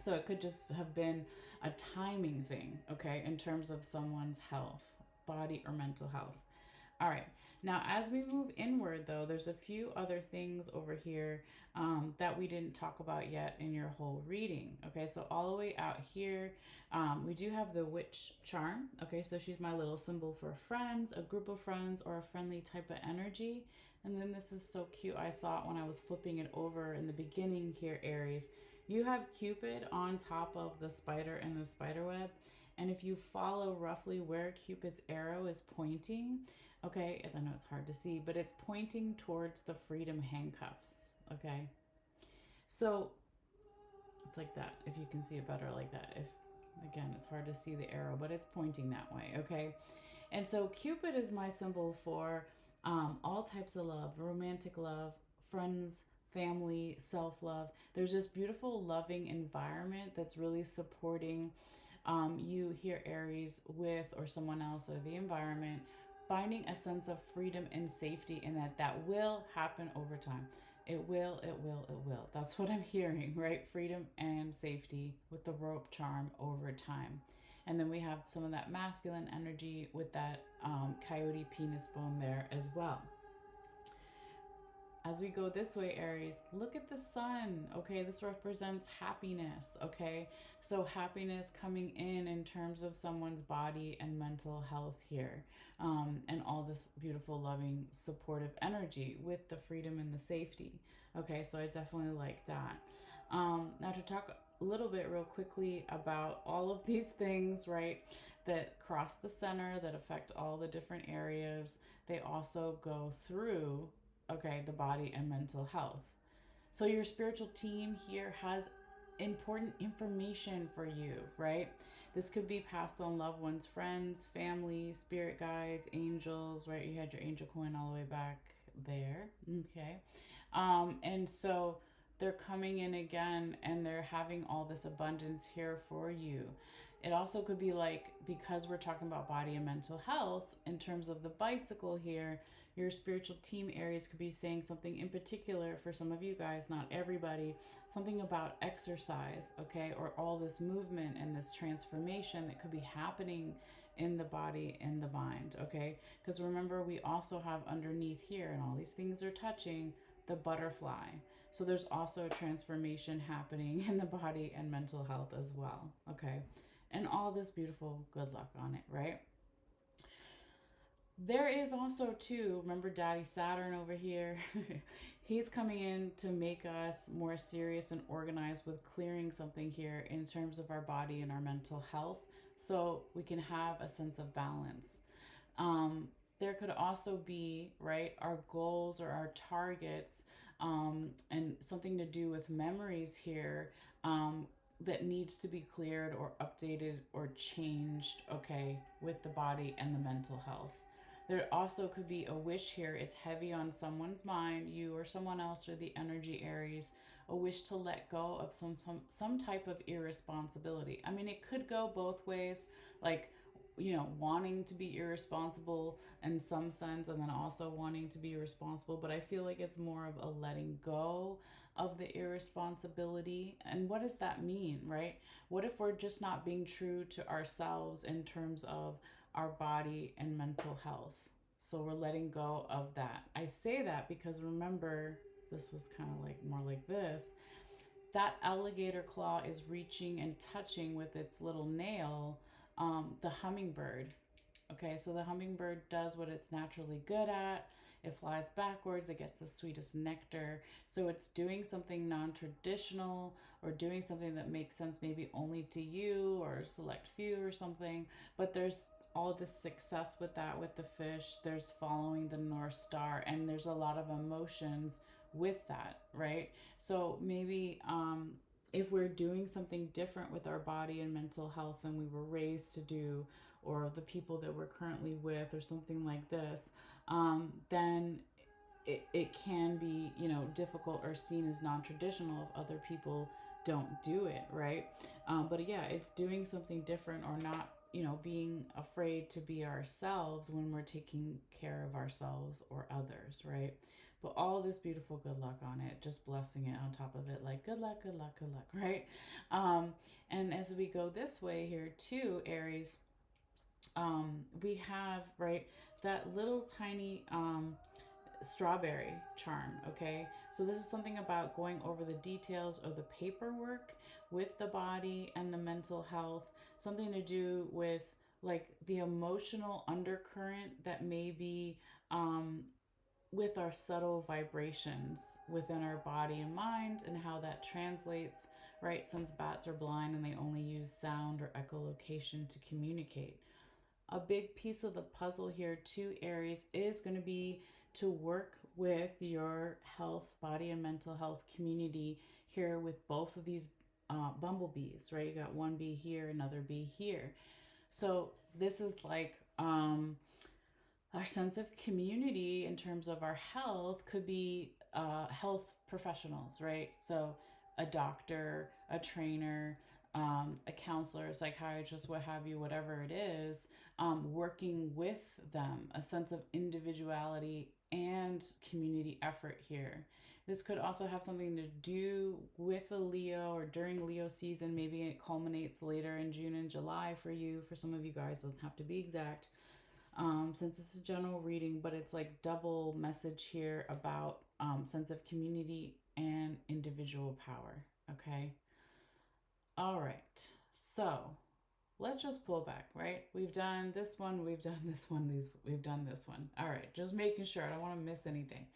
So it could just have been a timing thing, okay, in terms of someone's health, body or mental health. All right. Now, as we move inward, though, there's a few other things over here that we didn't talk about yet in your whole reading. Okay, so all the way out here, we do have the witch charm. Okay, so she's my little symbol for friends, a group of friends, or a friendly type of energy. And then this is so cute. I saw it when I was flipping it over in the beginning here, Aries. You have Cupid on top of the spider and the spider web. And if you follow roughly where Cupid's arrow is pointing, okay, I know it's hard to see, but it's pointing towards the freedom handcuffs. Okay, so it's like that. If you can see it better like that. If again, it's hard to see the arrow, but it's pointing that way. Okay, and so Cupid is my symbol for all types of love, romantic love, friends, family, self love. There's this beautiful, loving environment that's really supporting you here, Aries, with or someone else or the environment, finding a sense of freedom and safety, and that will happen over time. It will, it will, it will. That's what I'm hearing, right? Freedom and safety with the rope charm over time. And then we have some of that masculine energy with that coyote penis bone there as well. As we go this way, Aries, look at the sun. Okay, this represents happiness. Okay, so happiness coming in terms of someone's body and mental health here, and all this beautiful, loving, supportive energy with the freedom and the safety. Okay, so I definitely like that. Now, to talk a little bit real quickly about all of these things, right, that cross the center, that affect all the different areas, they also go through, okay, the body and mental health. So your spiritual team here has important information for you, right? This could be passed on loved ones, friends, family, spirit guides, angels, right? You had your angel coin all the way back there. Okay. And so they're coming in again and they're having all this abundance here for you. It also could be like, because we're talking about body and mental health, in terms of the bicycle here, your spiritual team, Aries, could be saying something in particular for some of you guys, not everybody, something about exercise, okay, or all this movement and this transformation that could be happening in the body and the mind, okay? Because remember, we also have underneath here, and all these things are touching, the butterfly. So there's also a transformation happening in the body and mental health as well, okay? And all this beautiful good luck on it, right? There is also too, remember Daddy Saturn over here? He's coming in to make us more serious and organized with clearing something here in terms of our body and our mental health, so we can have a sense of balance. There could also be, right, our goals or our targets, and something to do with memories here, that needs to be cleared or updated or changed, okay, with the body and the mental health. There also could be a wish here. It's heavy on someone's mind, you or someone else, or the energy, Aries, a wish to let go of some type of irresponsibility. I mean, it could go both ways, like, you know, wanting to be irresponsible in some sense and then also wanting to be responsible, but I feel like it's more of a letting go of the irresponsibility. And what does that mean, right? What if we're just not being true to ourselves in terms of our body and mental health? So we're letting go of that. I say that because remember, this was kind of like more like this. That alligator claw is reaching and touching with its little nail, the hummingbird. Okay, so the hummingbird does what it's naturally good at. It flies backwards, it gets the sweetest nectar. So it's doing something non traditional, or doing something that makes sense maybe only to you or a select few or something. But there's all this success with that, with the fish. There's following the North Star, and there's a lot of emotions with that, right? So maybe if we're doing something different with our body and mental health than we were raised to do, or the people that we're currently with, or something like this, then it can be, you know, difficult or seen as non-traditional if other people don't do it, right? But yeah, it's doing something different, or not, you know, being afraid to be ourselves when we're taking care of ourselves or others, right? But all this beautiful good luck on it, just blessing it on top of it, like good luck, good luck, good luck, right? And as we go this way here too, Aries, we have, right, that little tiny strawberry charm. Okay, so this is something about going over the details of the paperwork with the body and the mental health, something to do with like the emotional undercurrent that may be with our subtle vibrations within our body and mind, and how that translates, right, since bats are blind and they only use sound or echolocation to communicate. A big piece of the puzzle here too, Aries, is going to be to work with your health, body and mental health community here with both of these bumblebees, right? You got one bee here, another bee here. So this is like our sense of community in terms of our health could be health professionals, right? So a doctor, a trainer, a counselor, a psychiatrist, what have you, whatever it is, working with them, a sense of individuality and community effort here. This could also have something to do with a Leo or during Leo season. Maybe it culminates later in June and July for you. For some of you guys, doesn't have to be exact. Since it's a general reading, but it's like double message here about sense of community and individual power. Okay. All right. So let's just pull back, right? We've done this one, we've done this one, we've done this one. All right, just making sure I don't want to miss anything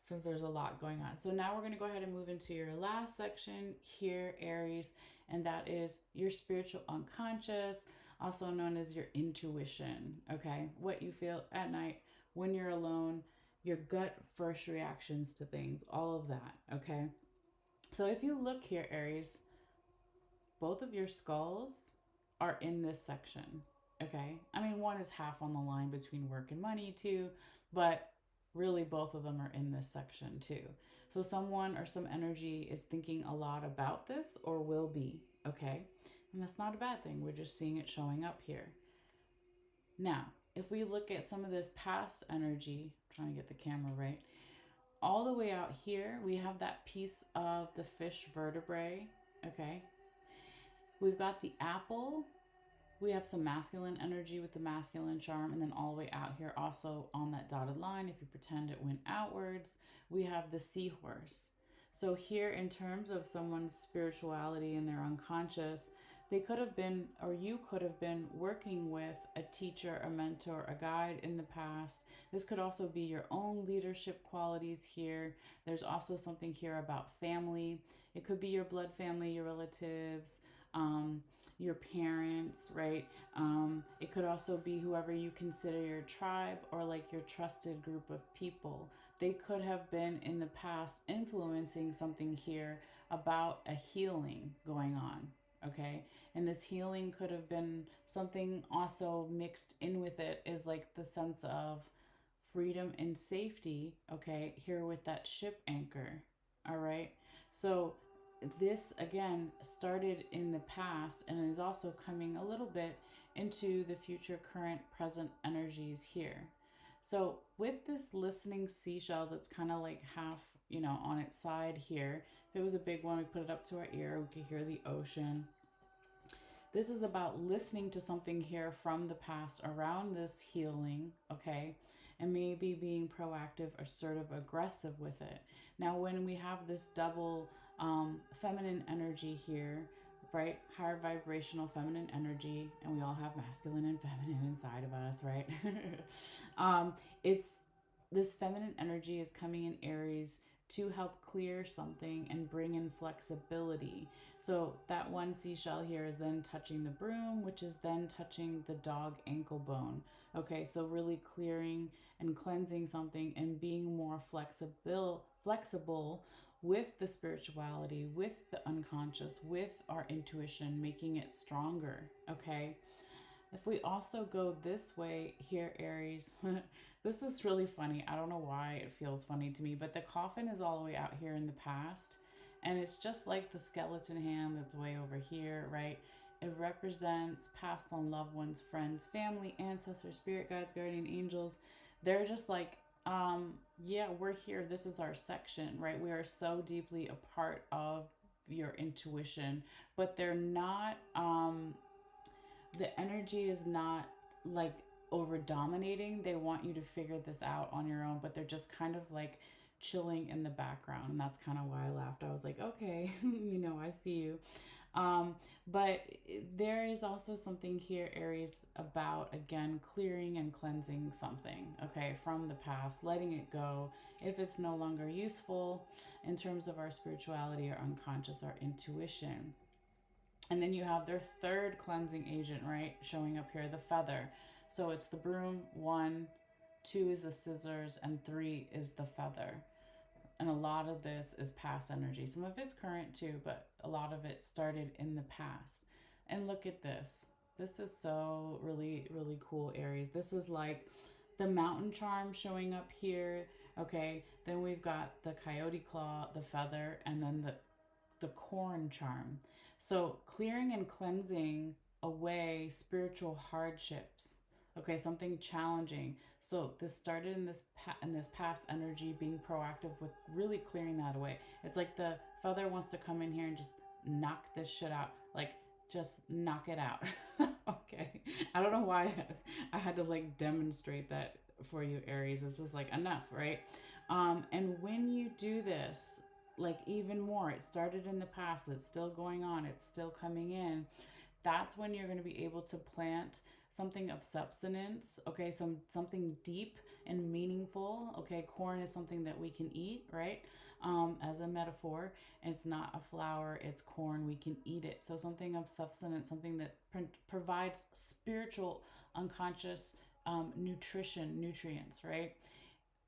since there's a lot going on. So now we're going to go ahead and move into your last section here, Aries, and that is your spiritual unconscious, also known as your intuition, okay? What you feel at night when you're alone, your gut first reactions to things, all of that, okay? So if you look here, Aries, both of your skulls are in this section, okay? I mean, one is half on the line between work and money too, but really both of them are in this section too. So someone or some energy is thinking a lot about this or will be, okay? And that's not a bad thing. We're just seeing it showing up here. Now, if we look at some of this past energy, trying to get the camera right, all the way out here, we have that piece of the fish vertebrae, okay? We've got the apple. We have some masculine energy with the masculine charm, and then all the way out here also on that dotted line, if you pretend it went outwards, we have the seahorse. So here, in terms of someone's spirituality and their unconscious, they could have been, or you could have been, working with a teacher, a mentor, a guide in the past. This could also be your own leadership qualities here. There's also something here about family. It could be your blood family, your relatives, your parents, right? It could also be whoever you consider your tribe or like your trusted group of people. They could have been in the past influencing something here about a healing going on, okay? And this healing could have been something also mixed in with it is like the sense of freedom and safety, okay? Here with that ship anchor, all right? So this again started in the past and is also coming a little bit into the future, current, present energies here. So with this listening seashell that's kind of like half, on its side here, if it was a big one, we put it up to our ear, we could hear the ocean. This is about listening to something here from the past around this healing, okay? And maybe being proactive, assertive, aggressive with it. Now, when we have this double feminine energy here, right? Higher vibrational feminine energy, and we all have masculine and feminine inside of us, right? It's this feminine energy is coming in Aries to help clear something and bring in flexibility. So that one seashell here is then touching the broom, which is then touching the dog ankle bone. Okay, so really clearing and cleansing something and being more flexible with the spirituality, with the unconscious, with our intuition, making it stronger, okay? If we also go this way here, Aries, this is really funny. I don't know why it feels funny to me, but the coffin is all the way out here in the past. And it's just like the skeleton hand that's way over here, right? It represents past on loved ones, friends, family, ancestors, spirit guides, guardian angels. They're just like, yeah, we're here. This is our section, right? We are so deeply a part of your intuition, but they're not, the energy is not like over dominating. They want you to figure this out on your own, but they're just kind of like chilling in the background. And that's kind of why I laughed. I was like, okay, I see you. But there is also something here, Aries, about again clearing and cleansing something, okay, from the past, letting it go if it's no longer useful in terms of our spirituality or unconscious or intuition. And then you have their third cleansing agent, right, showing up here, the feather. So it's the broom, one, two is the scissors, and three is the feather. And a lot of this is past energy. Some of it's current too, but a lot of it started in the past. And look at this. This is so really, really cool, Aries. This is like the mountain charm showing up here. Okay. Then we've got the coyote claw, the feather, and then the corn charm. So clearing and cleansing away spiritual hardships. Okay, something challenging. So this started in this past energy, being proactive with really clearing that away. It's like the feather wants to come in here and just knock this shit out. Like just knock it out. Okay. I don't know why I had to like demonstrate that for you, Aries. It's just like enough, right? And when you do this, like even more, it started in the past, it's still going on, it's still coming in. That's when you're going to be able to plant something of substance, okay, something deep and meaningful. Okay, corn is something that we can eat, right? As a metaphor, it's not a flower, it's corn, we can eat it. So something of substance, something that provides spiritual unconscious nutrition, nutrients, right?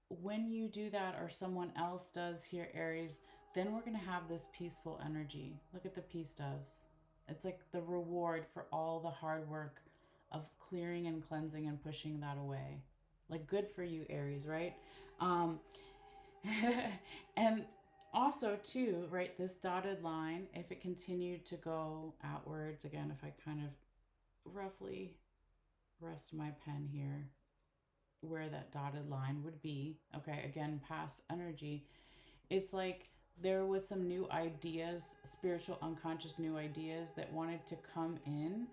When you do that or someone else does here, Aries, then we're going to have this peaceful energy. Look at the peace doves. It's like the reward for all the hard work of clearing and cleansing and pushing that away. Like, good for you, Aries, right? Um, and also, too, right, this dotted line, if it continued to go outwards, again, if I kind of roughly rest my pen here, where that dotted line would be, okay, again, past energy, it's like there was some new ideas, spiritual unconscious new ideas that wanted to come in,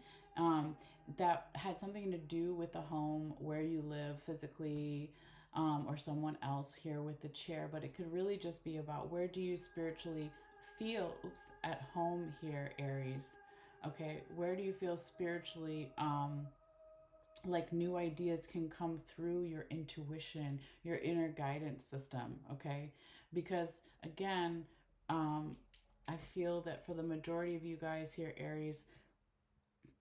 that had something to do with the home where you live physically, or someone else here with the chair. But it could really just be about where do you spiritually feel at home here, Aries. Okay, where do you feel spiritually, like new ideas can come through your intuition, your inner guidance system, okay? Because again, I feel that for the majority of you guys here, Aries,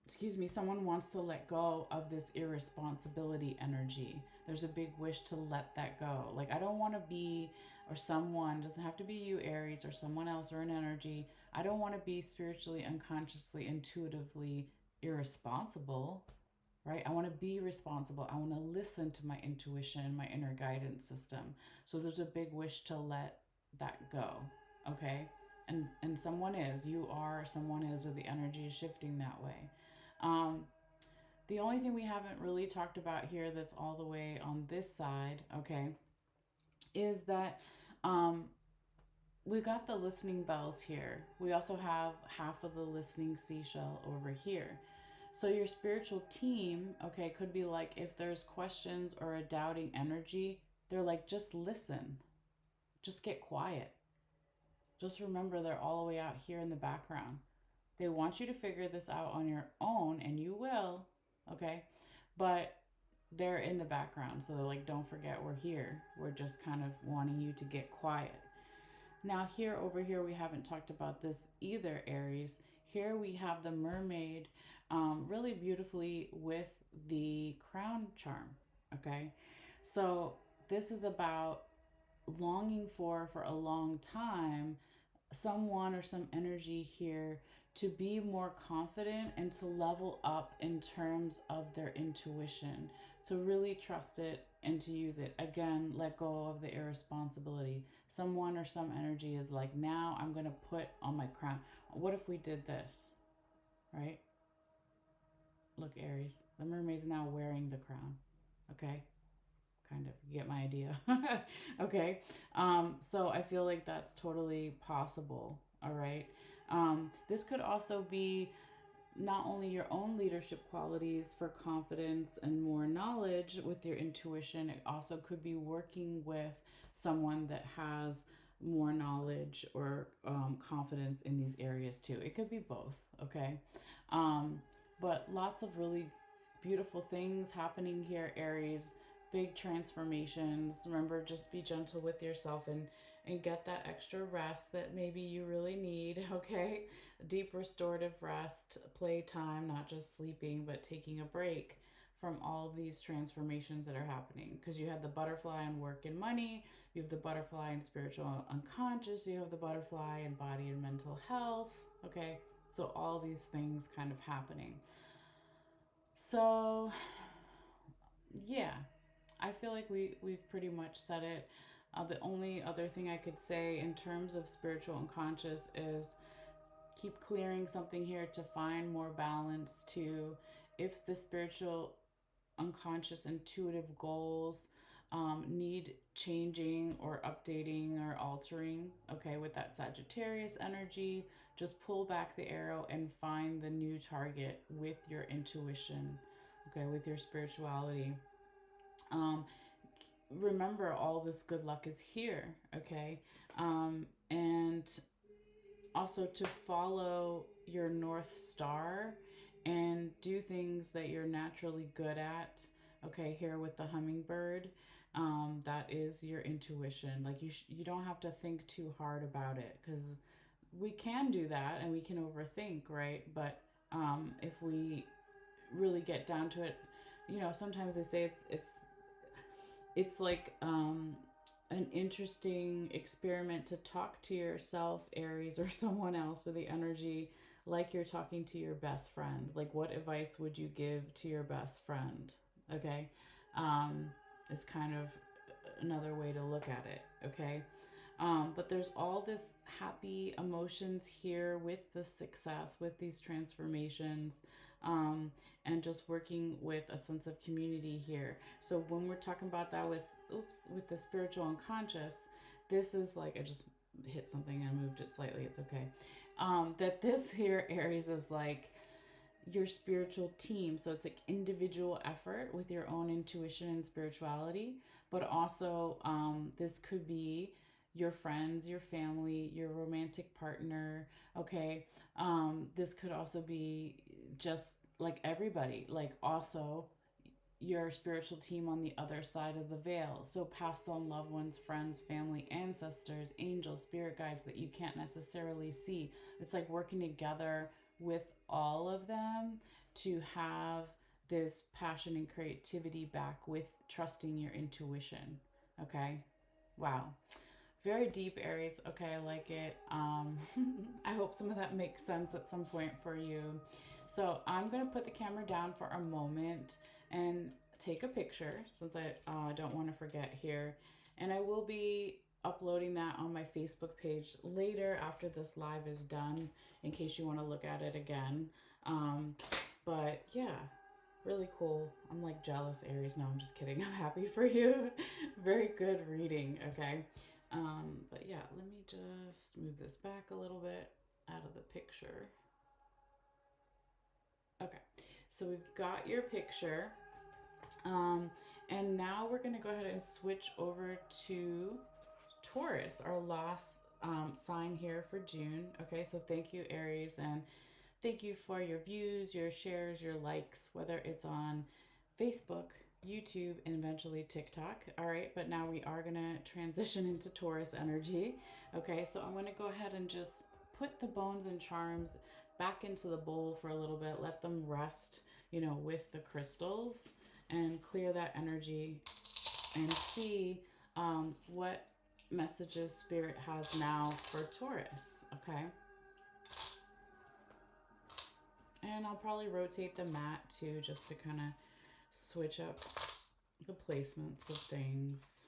excuse me, someone wants to let go of this irresponsibility energy. There's a big wish to let that go. Like, I don't want to be, or someone, doesn't have to be you, Aries, or someone else, or an energy. I don't want to be spiritually, unconsciously, intuitively irresponsible, right? I want to be responsible. I want to listen to my intuition, my inner guidance system. So there's a big wish to let that go, okay? And someone is, you are, someone is, or the energy is shifting that way. Um, the only thing we haven't really talked about here that's all the way on this side, okay, is that we got the listening bells here. We also have half of the listening seashell over here. So your spiritual team, okay, could be like if there's questions or a doubting energy, they're like, just listen, just get quiet. Just remember they're all the way out here in the background. They want you to figure this out on your own, and you will, okay? But they're in the background, so they're like, don't forget we're here. We're just kind of wanting you to get quiet. Now here, over here, we haven't talked about this either, Aries. Here we have the mermaid, really beautifully with the crown charm, okay? So this is about longing for a long time, someone or some energy here to be more confident and to level up in terms of their intuition, to really trust it and to use it. Again, let go of the irresponsibility. Someone or some energy is like, now I'm going to put on my crown. What if we did this, right? Look, Aries, the mermaid's now wearing the crown, okay? Kind of get my idea. Okay. So I feel like that's totally possible. All right. This could also be not only your own leadership qualities for confidence and more knowledge with your intuition, it also could be working with someone that has more knowledge or confidence in these areas too. It could be both, okay? Um, but lots of really beautiful things happening here, Aries. Big transformations. Remember, just be gentle with yourself and get that extra rest that maybe you really need, okay? Deep restorative rest, playtime, not just sleeping, but taking a break from all of these transformations that are happening. Because you had the butterfly in work and money, you have the butterfly in spiritual unconscious, you have the butterfly in body and mental health, okay? So all these things kind of happening. So, yeah, I feel like we've pretty much said it. The only other thing I could say in terms of spiritual unconscious is keep clearing something here to find more balance to if the spiritual unconscious intuitive goals need changing or updating or altering, okay, with that Sagittarius energy, just pull back the arrow and find the new target with your intuition, okay, with your spirituality. um, Remember, all this good luck is here, okay? And also to follow your North Star and do things that you're naturally good at. Okay, here with the hummingbird, that is your intuition. Like you don't have to think too hard about it because we can do that and we can overthink, right? But if we really get down to it, sometimes they say it's like an interesting experiment to talk to yourself, Aries, or someone else with the energy like you're talking to your best friend. Like, what advice would you give to your best friend? Okay. Um, is kind of another way to look at it. Okay. But there's all this happy emotions here with the success, with these transformations, um, and just working with a sense of community here. So when we're talking about that with the spiritual unconscious, this is like, I just hit something and moved it slightly. It's okay. That this here, Aries, is like your spiritual team. So it's like individual effort with your own intuition and spirituality, but also this could be your friends, your family, your romantic partner. Okay. This could also be just like everybody, like also your spiritual team on the other side of the veil. So past on loved ones, friends, family, ancestors, angels, spirit guides that you can't necessarily see. It's like working together with all of them to have this passion and creativity back with trusting your intuition. Okay. Wow. Very deep, Aries. Okay, I like it. I hope some of that makes sense at some point for you. So I'm going to put the camera down for a moment and take a picture since I don't want to forget here. And I will be uploading that on my Facebook page later after this live is done in case you want to look at it again. But yeah, really cool. I'm like jealous, Aries. No, I'm just kidding. I'm happy for you. Very good reading, okay? But yeah, let me just move this back a little bit out of the picture. Okay, so we've got your picture. And now we're going to go ahead and switch over to Taurus, our last sign here for June. Okay, so thank you, Aries, and thank you for your views, your shares, your likes, whether it's on Facebook, YouTube, and eventually TikTok. All right, but now we are going to transition into Taurus energy. Okay, so I'm going to go ahead and just put the bones and charms back into the bowl for a little bit, let them rest, with the crystals and clear that energy and see what messages Spirit has now for Taurus. Okay. And I'll probably rotate the mat too, just to kind of switch up the placements of things.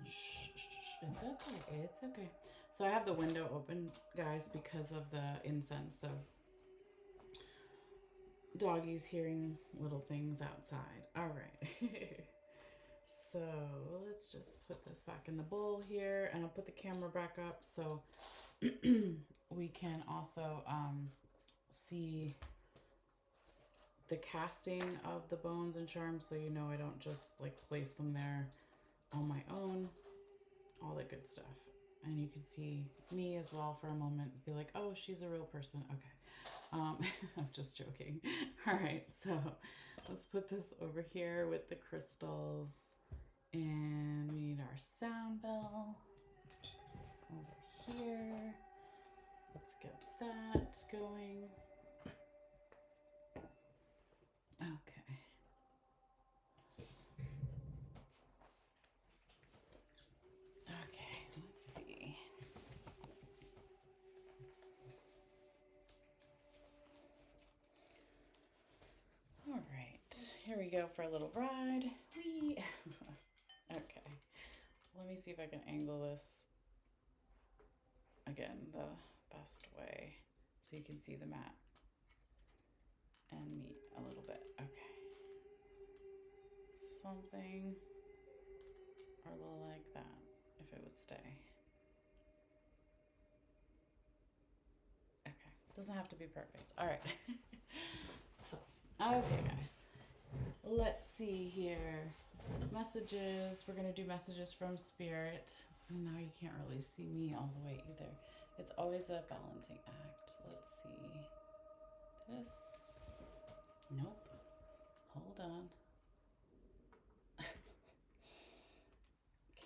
Shh, shh, shh. It's okay. It's okay. So I have the window open, guys, because of the incense. So doggy's hearing little things outside. All right. So let's just put this back in the bowl here, and I'll put the camera back up so we can also see the casting of the bones and charms, so you know I don't just like place them there on my own, all that good stuff. And you can see me as well for a moment, be like, oh, she's a real person. Okay. I'm just joking. All right, so let's put this over here with the crystals, and we need our sound bell over here. Let's get that going. Okay. Okay, let's see. All right, here we go for a little ride. Whee! Okay, let me see if I can angle this again the best way so you can see the mat and me a little bit. Okay, something or a little like that if it would stay. Okay, doesn't have to be perfect. All right. So, okay, guys, let's see here. Messages. We're gonna do messages from spirit. Now you can't really see me all the way either. It's always a balancing act. Let's see. This. Nope. Hold on.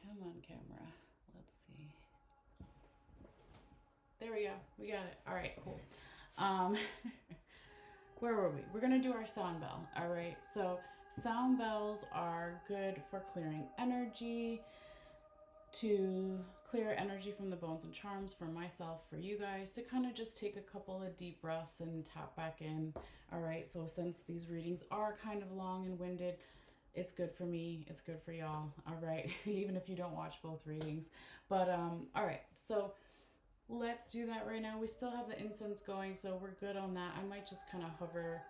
Come on, camera. Let's see. There we go. We got it. All right, cool. Where were we? We're going to do our sound bell. All right. So sound bells are good for clearing energy, to clear energy from the bones and charms, for myself, for you guys, to kind of just take a couple of deep breaths and tap back in. All right. So since these readings are kind of long and winded, it's good for me. It's good for y'all. All right. Even if you don't watch both readings. But, all right. So let's do that right now. We still have the incense going, so we're good on that. I might just kind of hover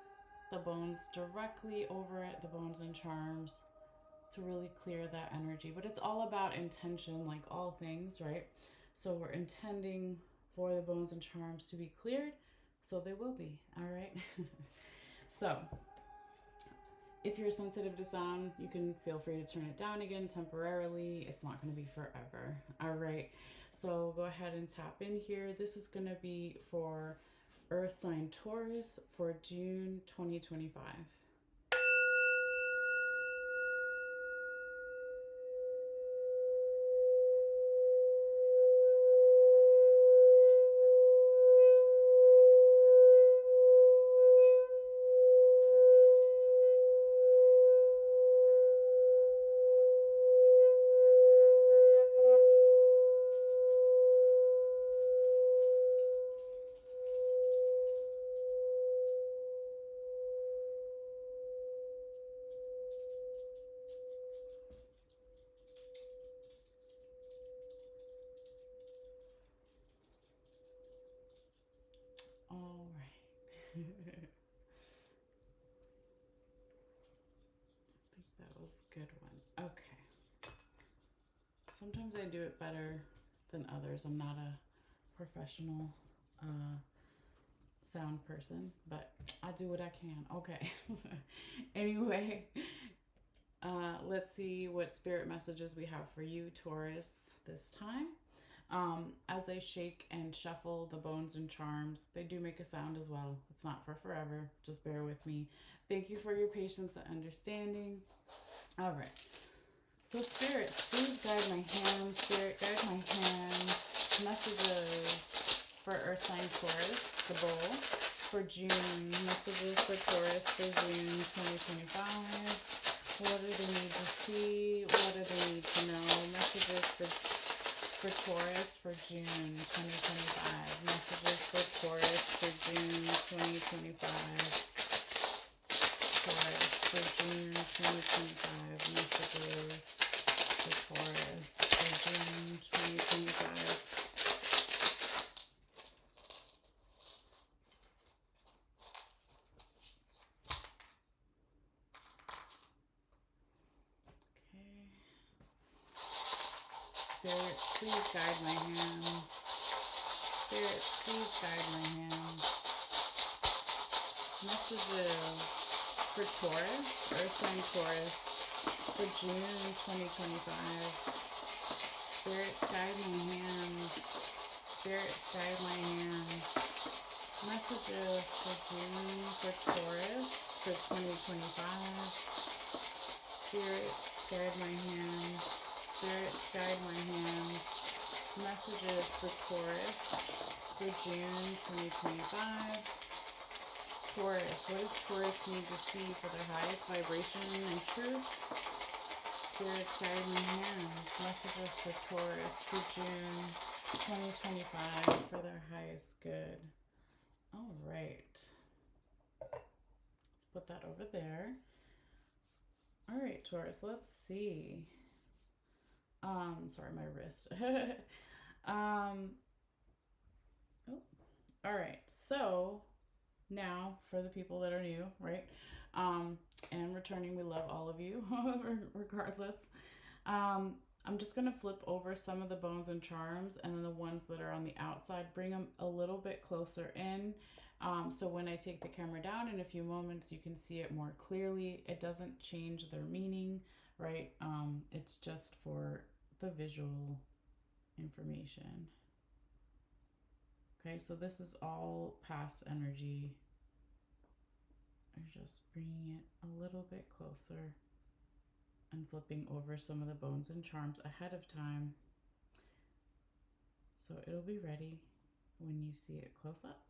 the bones directly over it, the bones and charms, to really clear that energy. But it's all about intention, like all things, right? So we're intending for the bones and charms to be cleared, so they will be. All right. So if you're sensitive to sound, you can feel free to turn it down again temporarily. It's not going to be forever. All right. So go ahead and tap in here. This is going to be for Earth sign Taurus for June 2025. All right. I think that was a good one. Okay. Sometimes I do it better than others. I'm not a professional sound person, but I do what I can. Okay. Anyway, let's see what spirit messages we have for you, Taurus, this time. As I shake and shuffle the bones and charms, they do make a sound as well. It's not for forever. Just bear with me. Thank you for your patience and understanding. All right. So spirits, please guide my hands. Spirit, guide my hands. Messages for Earth sign Taurus, the bowl, for June. Messages for Taurus for June 2025. What do they need to see? What do they need to know? Messages for Taurus for June 2025. Messages for Taurus for June 2025. Taurus for June 2025. Messages for Taurus for June 2025. please guide my hands. Spirit, please guide my hands. Messages for Taurus, Earth sign Taurus, for June 2025. Spirit, guide my hands. Spirit, guide my hands. Messages for June for Taurus for 2025. Spirit, guide my hands. Spirit, guide my hands. Messages for Taurus for June 2025. Taurus, what does Taurus need to see for their highest vibration and truth? Spirit, guide my hands. Messages for Taurus for June 2025 for their highest good. All right. Let's put that over there. All right, Taurus, let's see. Sorry, my wrist. Oh, all right. So now for the people that are new, right? And returning, we love all of you, regardless. I'm just going to flip over some of the bones and charms, and then the ones that are on the outside, bring them a little bit closer in. So when I take the camera down in a few moments, you can see it more clearly. It doesn't change their meaning, right? It's just for the visual information. Okay, so this is all past energy. I'm just bringing it a little bit closer and flipping over some of the bones and charms ahead of time, so it'll be ready when you see it close up.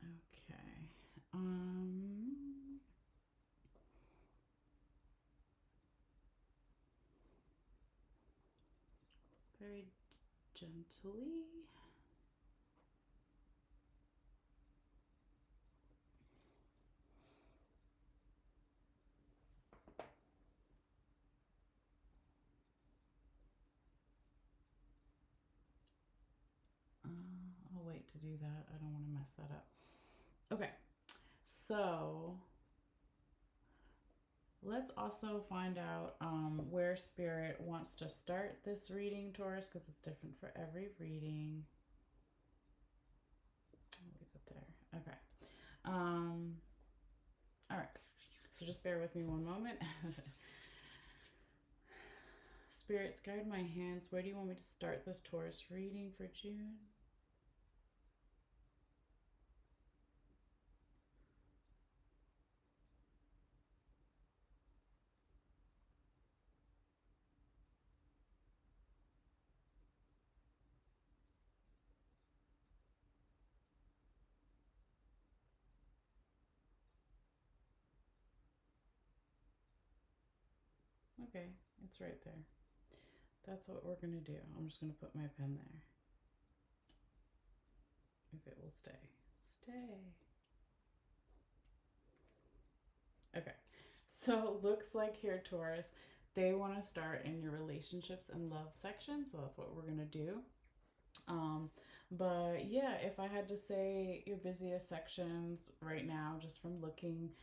Okay. Very gently. I'll wait to do that. I don't want to mess that up. Okay, so let's also find out where Spirit wants to start this reading, Taurus, because it's different for every reading. I'll leave it there. Okay. All right. So just bear with me one moment. Spirits, guide my hands. Where do you want me to start this Taurus reading for June? Okay, it's right there. That's what we're going to do. I'm just going to put my pen there. If it will stay. Stay. Okay, so looks like here, Taurus, they want to start in your relationships and love section. So that's what we're going to do. But yeah, if I had to say your busiest sections right now, just from looking,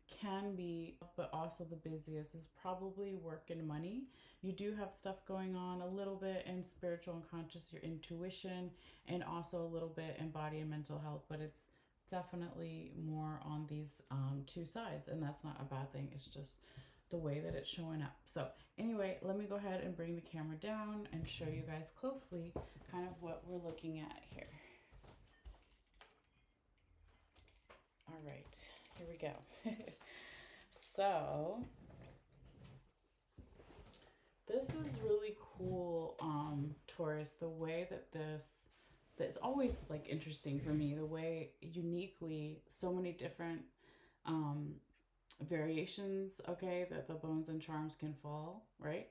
can be, but also the busiest is probably work and money. You do have stuff going on a little bit in spiritual and conscious, your intuition, and also a little bit in body and mental health, but it's definitely more on these two sides, and that's not a bad thing. It's just the way that it's showing up. So anyway, let me go ahead and bring the camera down and show you guys closely kind of what we're looking at here. All right, here we go. So this is really cool, Taurus, the way that it's always like interesting for me, the way uniquely so many different variations, okay, that the bones and charms can fall, right?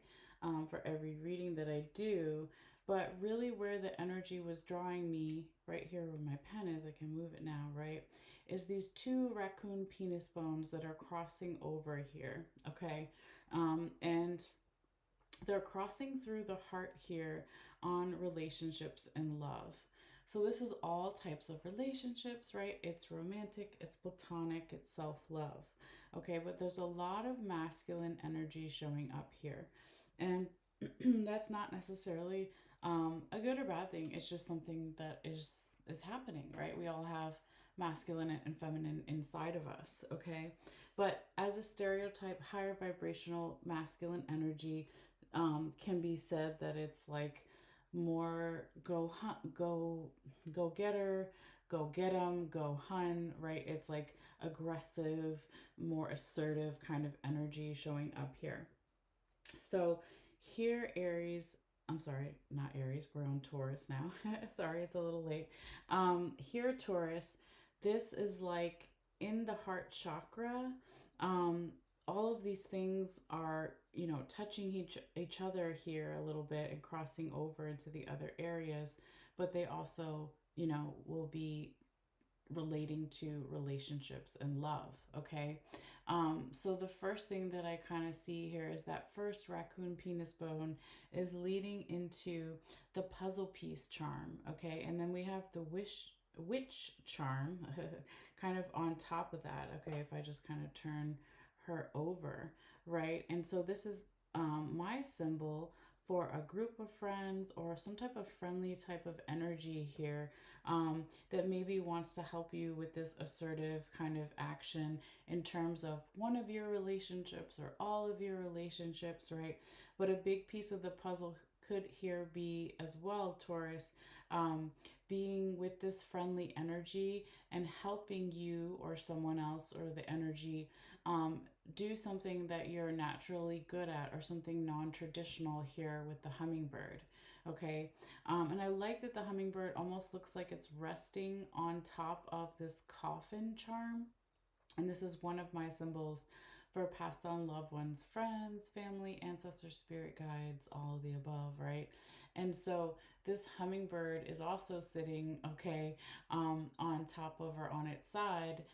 For every reading that I do. But really where the energy was drawing me, right here where my pen is, I can move it now, right, is these two raccoon penis bones that are crossing over here, okay? And they're crossing through the heart here on relationships and love. So this is all types of relationships, right? It's romantic, it's platonic, it's self-love. Okay, but there's a lot of masculine energy showing up here. And that's not necessarily a good or bad thing. It's just something that is happening, right? We all have masculine and feminine inside of us, okay? But as a stereotype, higher vibrational masculine energy can be said that it's like more go getter, go get 'em, go hun, right? It's like aggressive, more assertive kind of energy showing up here. So here, Aries, I'm sorry, not Aries, we're on Taurus now. Sorry, it's a little late. Here, Taurus, this is like in the heart chakra. Um, all of these things are, touching each other here a little bit and crossing over into the other areas, but they also, will be relating to relationships and love. Okay. So the first thing that I kind of see here is that first raccoon penis bone is leading into the puzzle piece charm. Okay. And then we have the witch charm kind of on top of that. Okay. If I just kind of turn her over, right? And so this is my symbol for a group of friends or some type of friendly type of energy here, that maybe wants to help you with this assertive kind of action in terms of one of your relationships or all of your relationships, right? But a big piece of the puzzle could here be as well, Taurus, um, being with this friendly energy and helping you or someone else or the energy um, do something that you're naturally good at or something non-traditional here with the hummingbird. Okay. And I like that the hummingbird almost looks like it's resting on top of this coffin charm. And this is one of my symbols for passed on loved ones, friends, family, ancestors, spirit guides, all of the above, right? And so this hummingbird is also sitting, okay, on top of or on its side,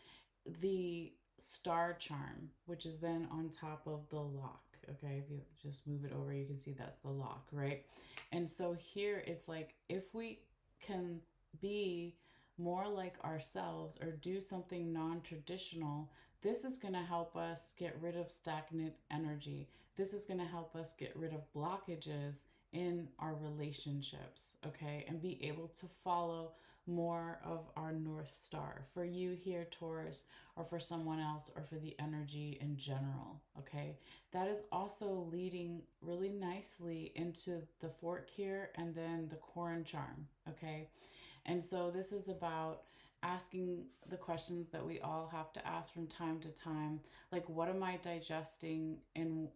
the star charm, which is then on top of the lock. Okay, if you just move it over, you can see that's the lock, right? And so here it's like if we can be more like ourselves or do something non traditional, this is going to help us get rid of stagnant energy. This is going to help us get rid of blockages in our relationships, okay, and be able to follow more of our North Star for you here, Taurus, or for someone else, or for the energy in general, okay? That is also leading really nicely into the fork here and then the corn charm, okay? And so this is about asking the questions that we all have to ask from time to time, like what am I digesting in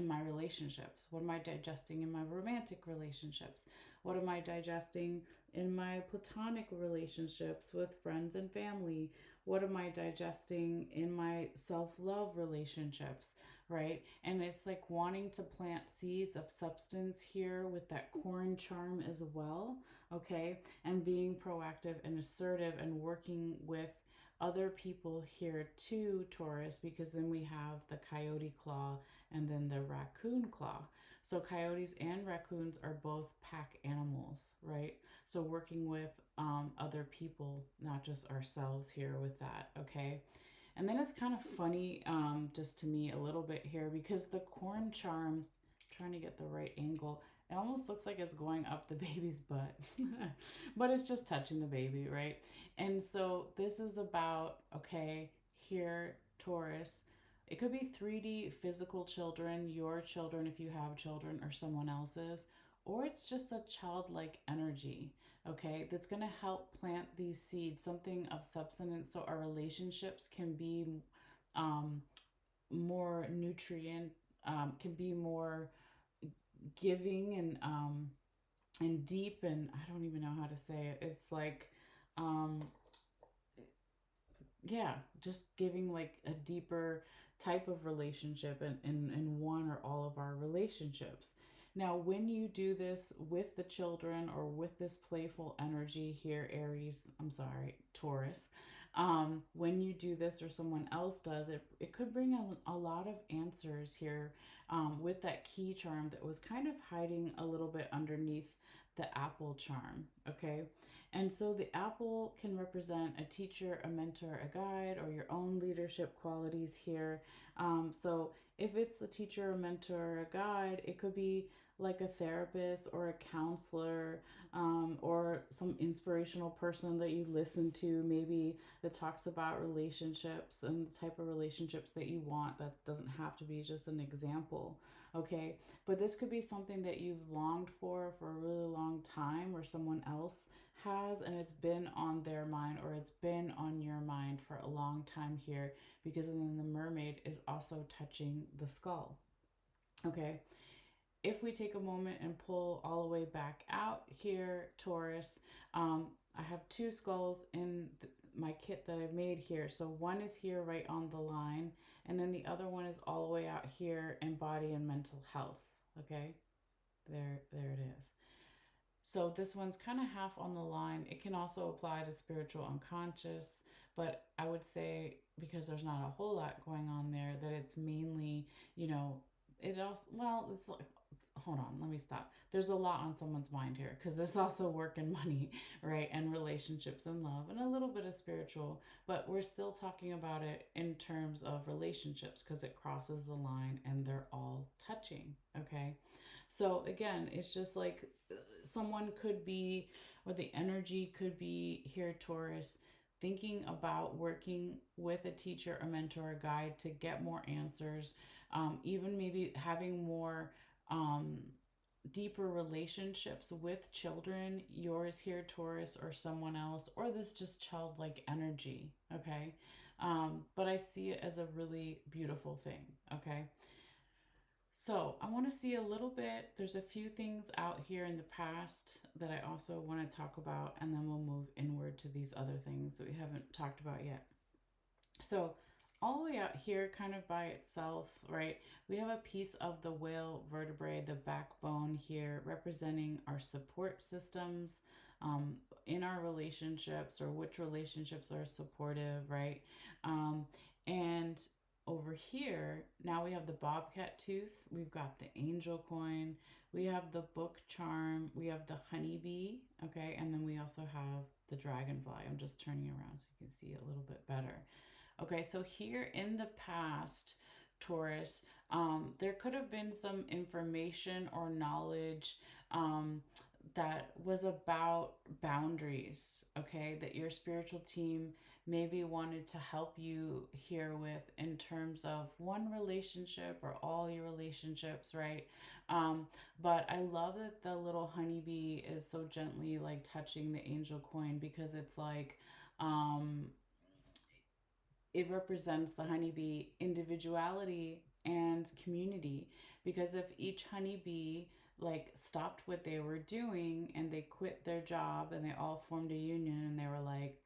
my relationships? What am I digesting in my romantic relationships? What am I digesting in my platonic relationships with friends and family? What am I digesting in my self-love relationships, right? And it's like wanting to plant seeds of substance here with that corn charm as well, okay? And being proactive and assertive and working with other people here too, Taurus, because then we have the coyote claw and then the raccoon claw. So coyotes and raccoons are both pack animals, right? So working with other people, not just ourselves here with that, okay? And then it's kind of funny, just to me a little bit here, because the corn charm, trying to get the right angle, it almost looks like it's going up the baby's butt, but it's just touching the baby, right? And so this is about, okay, here, Taurus, it could be 3D physical children, your children if you have children, or someone else's, or it's just a childlike energy, okay, that's going to help plant these seeds, something of substance, so our relationships can be um, more nutrient, can be more giving and deep, and I don't even know how to say it. It's like um, yeah, just giving like a deeper type of relationship in one or all of our relationships. Now, when you do this with the children or with this playful energy here, Aries, I'm sorry, Taurus, when you do this or someone else does, it could bring a lot of answers here with that key charm that was kind of hiding a little bit underneath the apple charm, okay? And so the apple can represent a teacher, a mentor, a guide, or your own leadership qualities here. So if it's a teacher, a mentor, or a guide, it could be like a therapist or a counselor, or some inspirational person that you listen to, maybe that talks about relationships and the type of relationships that you want. That doesn't have to be just an example, okay? But this could be something that you've longed for a really long time, or someone else has, and it's been on their mind, or it's been on your mind for a long time here, because then the mermaid is also touching the skull, okay? If we take a moment and pull all the way back out here, Taurus, I have two skulls in my kit that I've made here. So one is here right on the line, and then the other one is all the way out here in body and mental health. Okay, there it is. So this one's kind of half on the line. It can also apply to spiritual unconscious, but I would say, because there's not a whole lot going on there, that it's mainly, you know, it also, well, it's like, hold on, let me stop. There's a lot on someone's mind here, because there's also work and money, right? And relationships and love and a little bit of spiritual, but we're still talking about it in terms of relationships, because it crosses the line and they're all touching, okay? So again, it's just like someone could be, or the energy could be here, Taurus, thinking about working with a teacher, a mentor, a guide to get more answers, even maybe having more um, deeper relationships with children, yours here, Taurus, or someone else, or this just childlike energy, okay? But I see it as a really beautiful thing, okay? So I want to see a little bit. There's a few things out here in the past that I also want to talk about, and then we'll move inward to these other things that we haven't talked about yet. So all the way out here, kind of by itself, right, we have a piece of the whale vertebrae, the backbone here, representing our support systems in our relationships, or which relationships are supportive, right? And over here, now we have the bobcat tooth, we've got the angel coin, we have the book charm, we have the honeybee, okay, and then we also have the dragonfly. I'm just turning around so you can see it a little bit better. Okay, so here in the past, Taurus, there could have been some information or knowledge that was about boundaries, okay, that your spiritual team maybe wanted to help you here with, in terms of one relationship or all your relationships, right? But I love that the little honeybee is so gently like touching the angel coin, because it's like, um, it represents the honeybee individuality and community, because if each honeybee like stopped what they were doing and they quit their job and they all formed a union and they were like,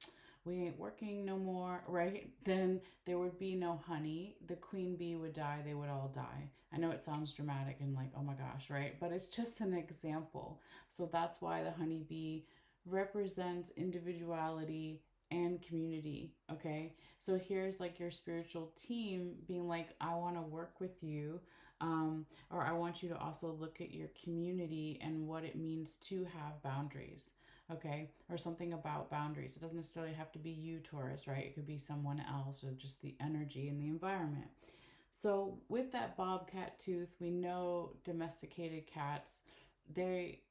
we ain't working no more, right? Then there would be no honey. The queen bee would die. They would all die. I know it sounds dramatic and like, oh my gosh, right? But it's just an example. So that's why the honeybee represents individuality and community, okay? So here's like your spiritual team being like, I want to work with you, or I want you to also look at your community and what it means to have boundaries, okay? Or something about boundaries. It doesn't necessarily have to be you, Taurus, right? It could be someone else, or just the energy in the environment. So with that bobcat tooth, we know domesticated cats, they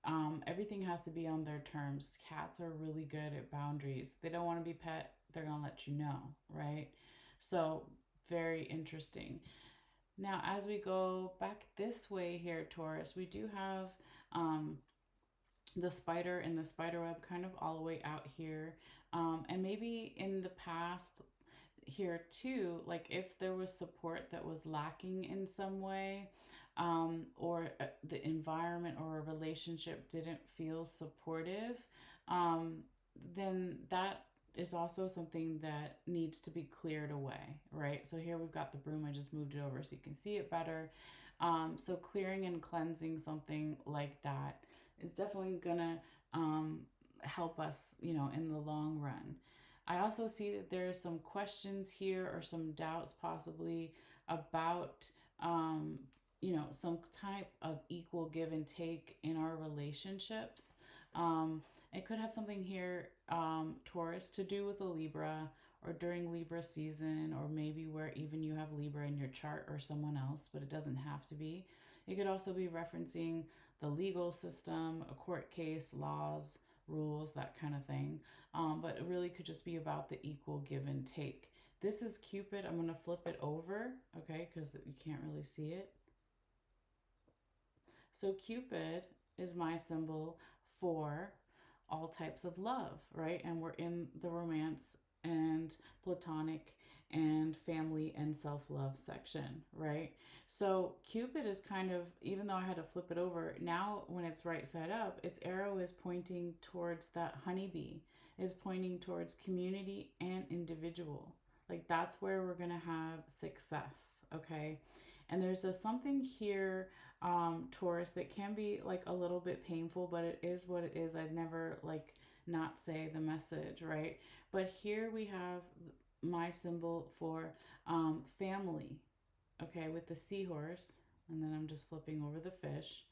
everything has to be on their terms. Cats are really good at boundaries. If they don't want to be pet, they're gonna let you know, right? So very interesting. Now as we go back this way here, Taurus, we do have the spider and the spider web kind of all the way out here, and maybe in the past here too, like if there was support that was lacking in some way, or the environment or a relationship didn't feel supportive, um, then that is also something that needs to be cleared away, right? So here we've got the broom. I just moved it over so you can see it better. So clearing and cleansing something like that is definitely gonna help us, you know, in the long run. I also see that there's some questions here, or some doubts possibly about, you know, some type of equal give and take in our relationships. It could have something here, Taurus, to do with a Libra or during Libra season, or maybe where even you have Libra in your chart or someone else, but it doesn't have to be. It could also be referencing the legal system, a court case, laws, rules, that kind of thing. But it really could just be about the equal give and take. This is Cupid. I'm going to flip it over, okay, because you can't really see it. So Cupid is my symbol for all types of love, right? And we're in the romance and platonic and family and self-love section, right? So Cupid is kind of, even though I had to flip it over, now when it's right side up, its arrow is pointing towards that honeybee, is pointing towards community and individual. Like that's where we're going to have success, okay? And there's a something here, Taurus, that can be like a little bit painful, but it is what it is. I'd never like not say the message, right? But here we have my symbol for family, okay, with the seahorse, and then I'm just flipping over the fish.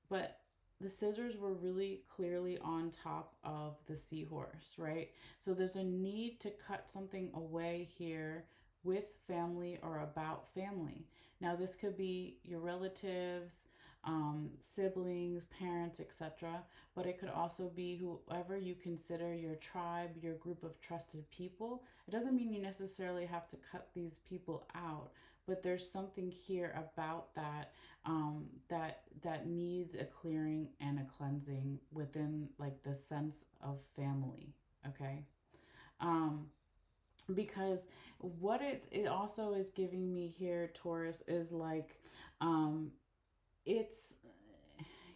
But the scissors were really clearly on top of the seahorse, right? So there's a need to cut something away here with family or about family. Now, this could be your relatives, siblings, parents, etc. But it could also be whoever you consider your tribe, your group of trusted people. It doesn't mean you necessarily have to cut these people out, but there's something here about that, that needs a clearing and a cleansing within like the sense of family. Okay. Um, because what it also is giving me here, Taurus, is like, it's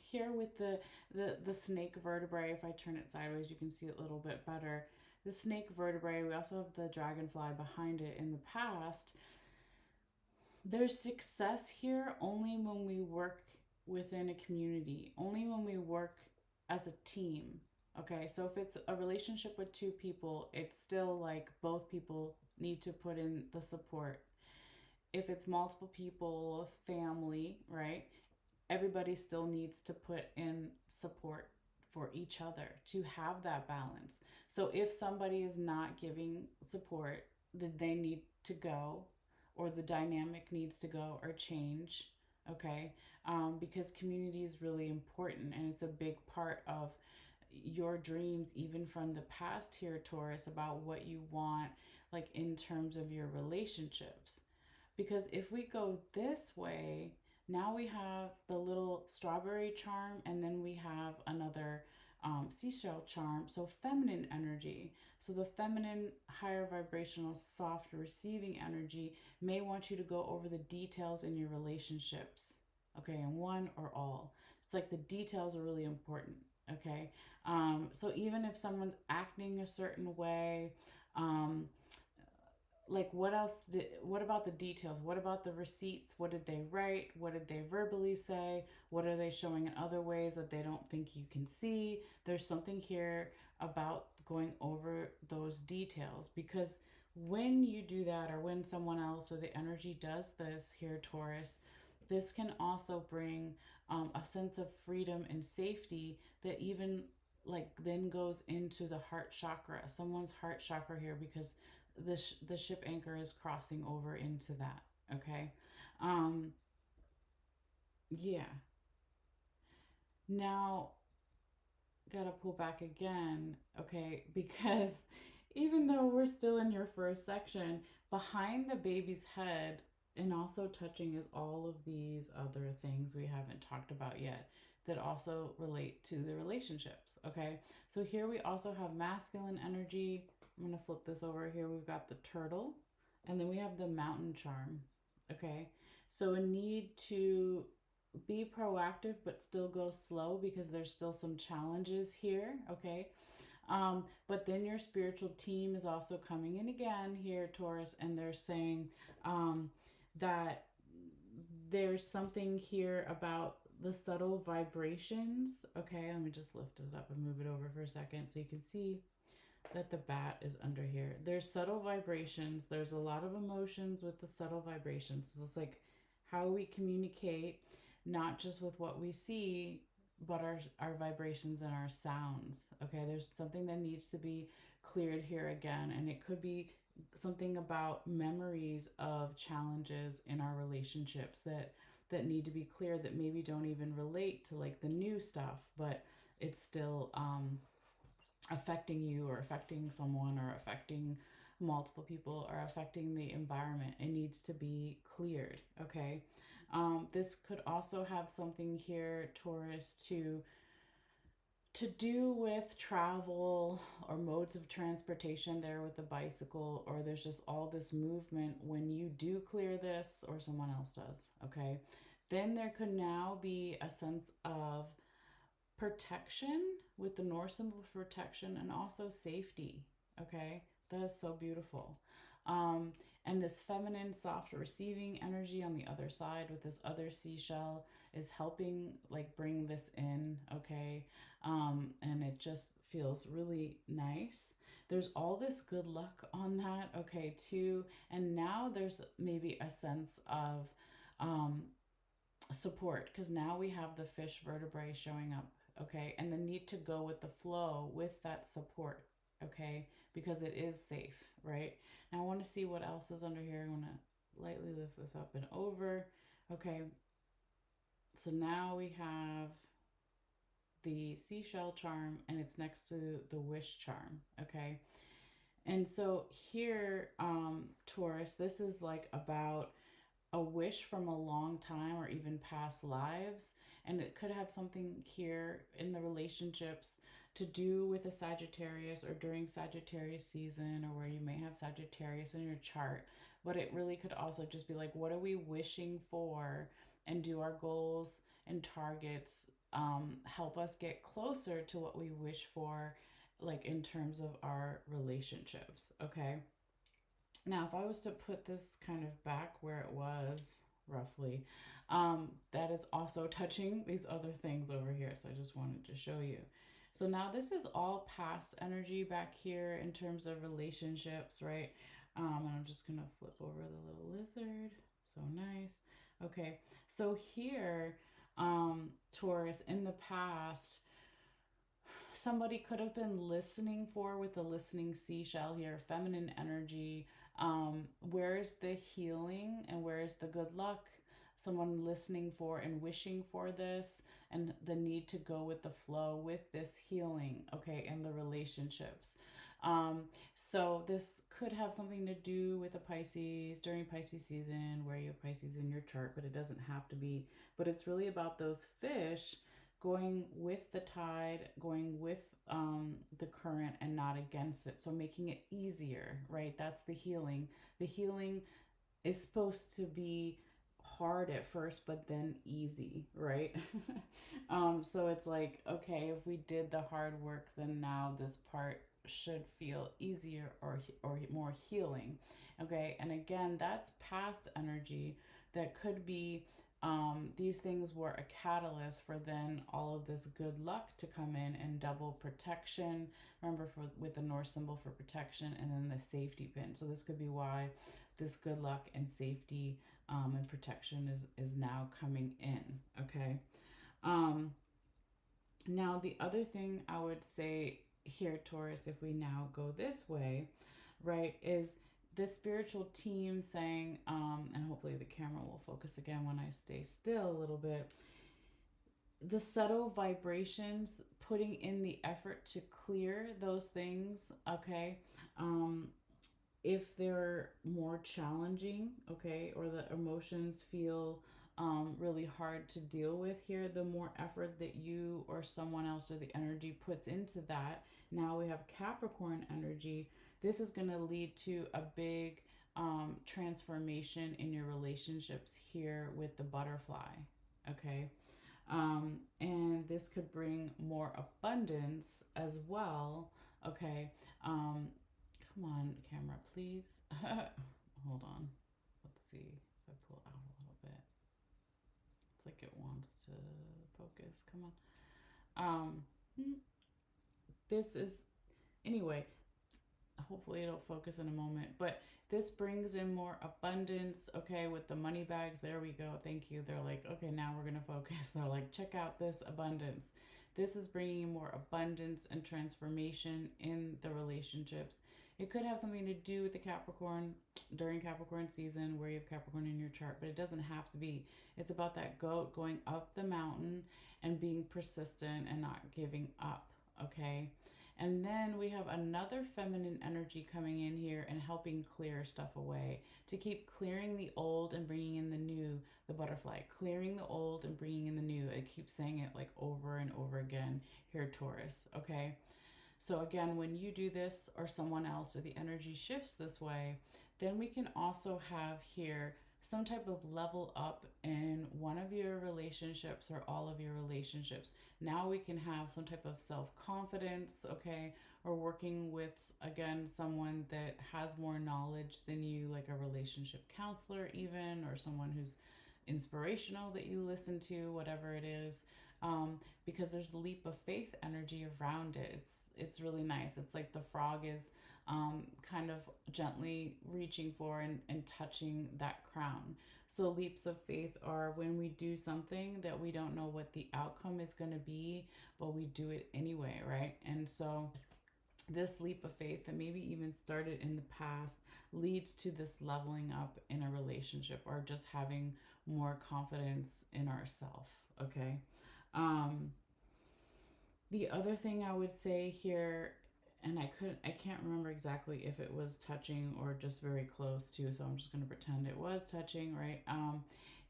here with the snake vertebrae. If I turn it sideways, you can see it a little bit better. The snake vertebrae, we also have the dragonfly behind it. In the past, there's success here only when we work within a community, only when we work as a team. Okay, so if it's a relationship with two people, it's still like both people need to put in the support. If it's multiple people, family, right? Everybody still needs to put in support for each other to have that balance. So if somebody is not giving support, then they need to go, or the dynamic needs to go or change, okay? Because community is really important and it's a big part of your dreams, even from the past here, Taurus, about what you want, like in terms of your relationships. Because if we go this way, now we have the little strawberry charm, and then we have another seashell charm. So feminine energy. So the feminine, higher vibrational, soft, receiving energy may want you to go over the details in your relationships. Okay, and one or all. It's like the details are really important. Okay, so even if someone's acting a certain way, um, like what about the details? What about the receipts? What did they write? What did they verbally say? What are they showing in other ways that they don't think you can see? There's something here about going over those details, because when you do that, or when someone else or the energy does this here, Taurus, this can also bring a sense of freedom and safety that even like then goes into the heart chakra, someone's heart chakra here, because the ship anchor is crossing over into that. Okay. um yeah. Now, gotta pull back again, okay, because even though we're still in your first section, behind the baby's head and also touching is all of these other things we haven't talked about yet that also relate to the relationships. Okay, so here we also have masculine energy. I'm gonna flip this over. Here we've got the turtle, and then we have the mountain charm. Okay, so a need to be proactive but still go slow, because there's still some challenges here. Okay, but then your spiritual team is also coming in again here, Taurus, and they're saying that there's something here about the subtle vibrations. Okay, let me just lift it up and move it over for a second so you can see that the bat is under here. There's subtle vibrations. There's a lot of emotions with the subtle vibrations. So it's like how we communicate, not just with what we see, but our vibrations and our sounds. Okay, there's something that needs to be cleared here again, and it could be something about memories of challenges in our relationships that need to be cleared, that maybe don't even relate to like the new stuff, but it's still affecting you or affecting someone or affecting multiple people or affecting the environment. It needs to be cleared. Okay, this could also have something here, Taurus, to do with travel or modes of transportation there with the bicycle, or there's just all this movement when you do clear this or someone else does. Okay, then there could now be a sense of protection with the Norse symbol for protection and also safety. Okay, that is so beautiful. Um, and this feminine, soft, receiving energy on the other side with this other seashell is helping like bring this in. Okay, and it just feels really nice. There's all this good luck on that. Okay, too, and now there's maybe a sense of um, support because now we have the fish vertebrae showing up. Okay, and the need to go with the flow with that support. Okay, because it is safe, right? Now I want to see what else is under here. I want to lightly lift this up and over. Okay, so now we have the seashell charm and it's next to the wish charm. Okay, and so here, Taurus, this is like about a wish from a long time or even past lives. And it could have something here in the relationships to do with a Sagittarius or during Sagittarius season, or where you may have Sagittarius in your chart. But it really could also just be like, what are we wishing for? And do our goals and targets help us get closer to what we wish for, like in terms of our relationships? Okay. Now, if I was to put this kind of back where it was, roughly, that is also touching these other things over here. So I just wanted to show you. So now this is all past energy back here in terms of relationships, right? And I'm just going to flip over the little lizard. So nice. Okay. So here, Taurus, in the past, somebody could have been listening for with the listening seashell here, feminine energy. Where's the healing and where's the good luck? Someone listening for and wishing for this, and the need to go with the flow with this healing, okay, and the relationships. Um, so this could have something to do with the Pisces during Pisces season, where you have Pisces in your chart, but it doesn't have to be. But it's really about those fish going with the tide, going with the current and not against it. So making it easier, right? That's the healing. The healing is supposed to be hard at first, but then easy, right? So it's like, okay, if we did the hard work, then now this part should feel easier or more healing. Okay, and again, that's past energy that could be these things were a catalyst for then all of this good luck to come in and double protection. Remember, for with the Norse symbol for protection, and then the safety pin. So this could be why this good luck and safety and protection is now coming in. Okay. Um, Now the other thing I would say here, Taurus, if we now go this way, right, is the spiritual team saying, and hopefully the camera will focus again when I stay still a little bit, the subtle vibrations, putting in the effort to clear those things. Okay. um if they're more challenging, okay, or the emotions feel really hard to deal with here, the more effort that you or someone else or the energy puts into that. Now we have Capricorn energy. This is going to lead to a big transformation in your relationships here with the butterfly. Okay. And this could bring more abundance as well. Okay. Come on, camera, please. Hold on. Let's see if I pull out a little bit. It's like it wants to focus. Come on. This is, anyway, hopefully it'll focus in a moment, but this brings in more abundance. Okay, with the money bags, there we go, thank you. They're like, okay, now we're gonna focus. They're like, check out this abundance. This is bringing in more abundance and transformation in the relationships. It could have something to do with the Capricorn during Capricorn season where you have Capricorn in your chart, but it doesn't have to be. It's about that goat going up the mountain and being persistent and not giving up. Okay, and then we have another feminine energy coming in here and helping clear stuff away, to keep clearing the old and bringing in the new. The butterfly, clearing the old and bringing in the new. It keeps saying it like over and over again here, Taurus. Okay. So, again, when you do this or someone else or the energy shifts this way, then we can also have here some type of level up in one of your relationships or all of your relationships. Now we can have some type of self confidence, okay, or working with, again, someone that has more knowledge than you, like a relationship counselor, even, or someone who's inspirational that you listen to, whatever it is. Because there's leap of faith energy around it. It's really nice. It's like the frog is kind of gently reaching for and touching that crown. So leaps of faith are when we do something that we don't know what the outcome is going to be, but we do it anyway, right? And so this leap of faith that maybe even started in the past leads to this leveling up in a relationship or just having more confidence in ourselves. Okay. Um, the other thing I would say here, and I can't remember exactly if it was touching or just very close to, so I'm just going to pretend it was touching, right?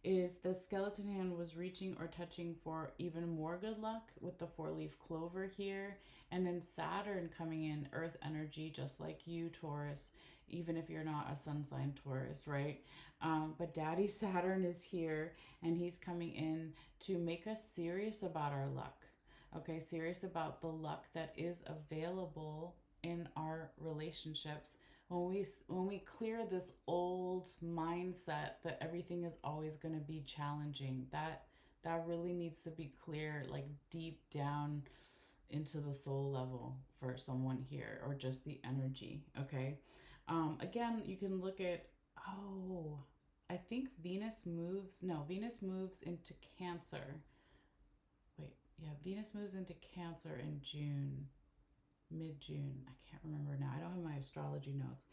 Is the skeleton hand was reaching or touching for even more good luck with the 4-leaf clover here, and then Saturn coming in, earth energy, just like you, Taurus, even if you're not a sun sign Taurus, right? But Daddy Saturn is here, and he's coming in to make us serious about our luck. Okay, serious about the luck that is available in our relationships. When we clear this old mindset that everything is always going to be challenging, that really needs to be clear, like deep down into the soul level for someone here, or just the energy. Okay. Again, you can look at, oh, I think Venus moves into Cancer. Wait, yeah, Venus moves into Cancer in June, mid June. I can't remember now. I don't have my astrology notes.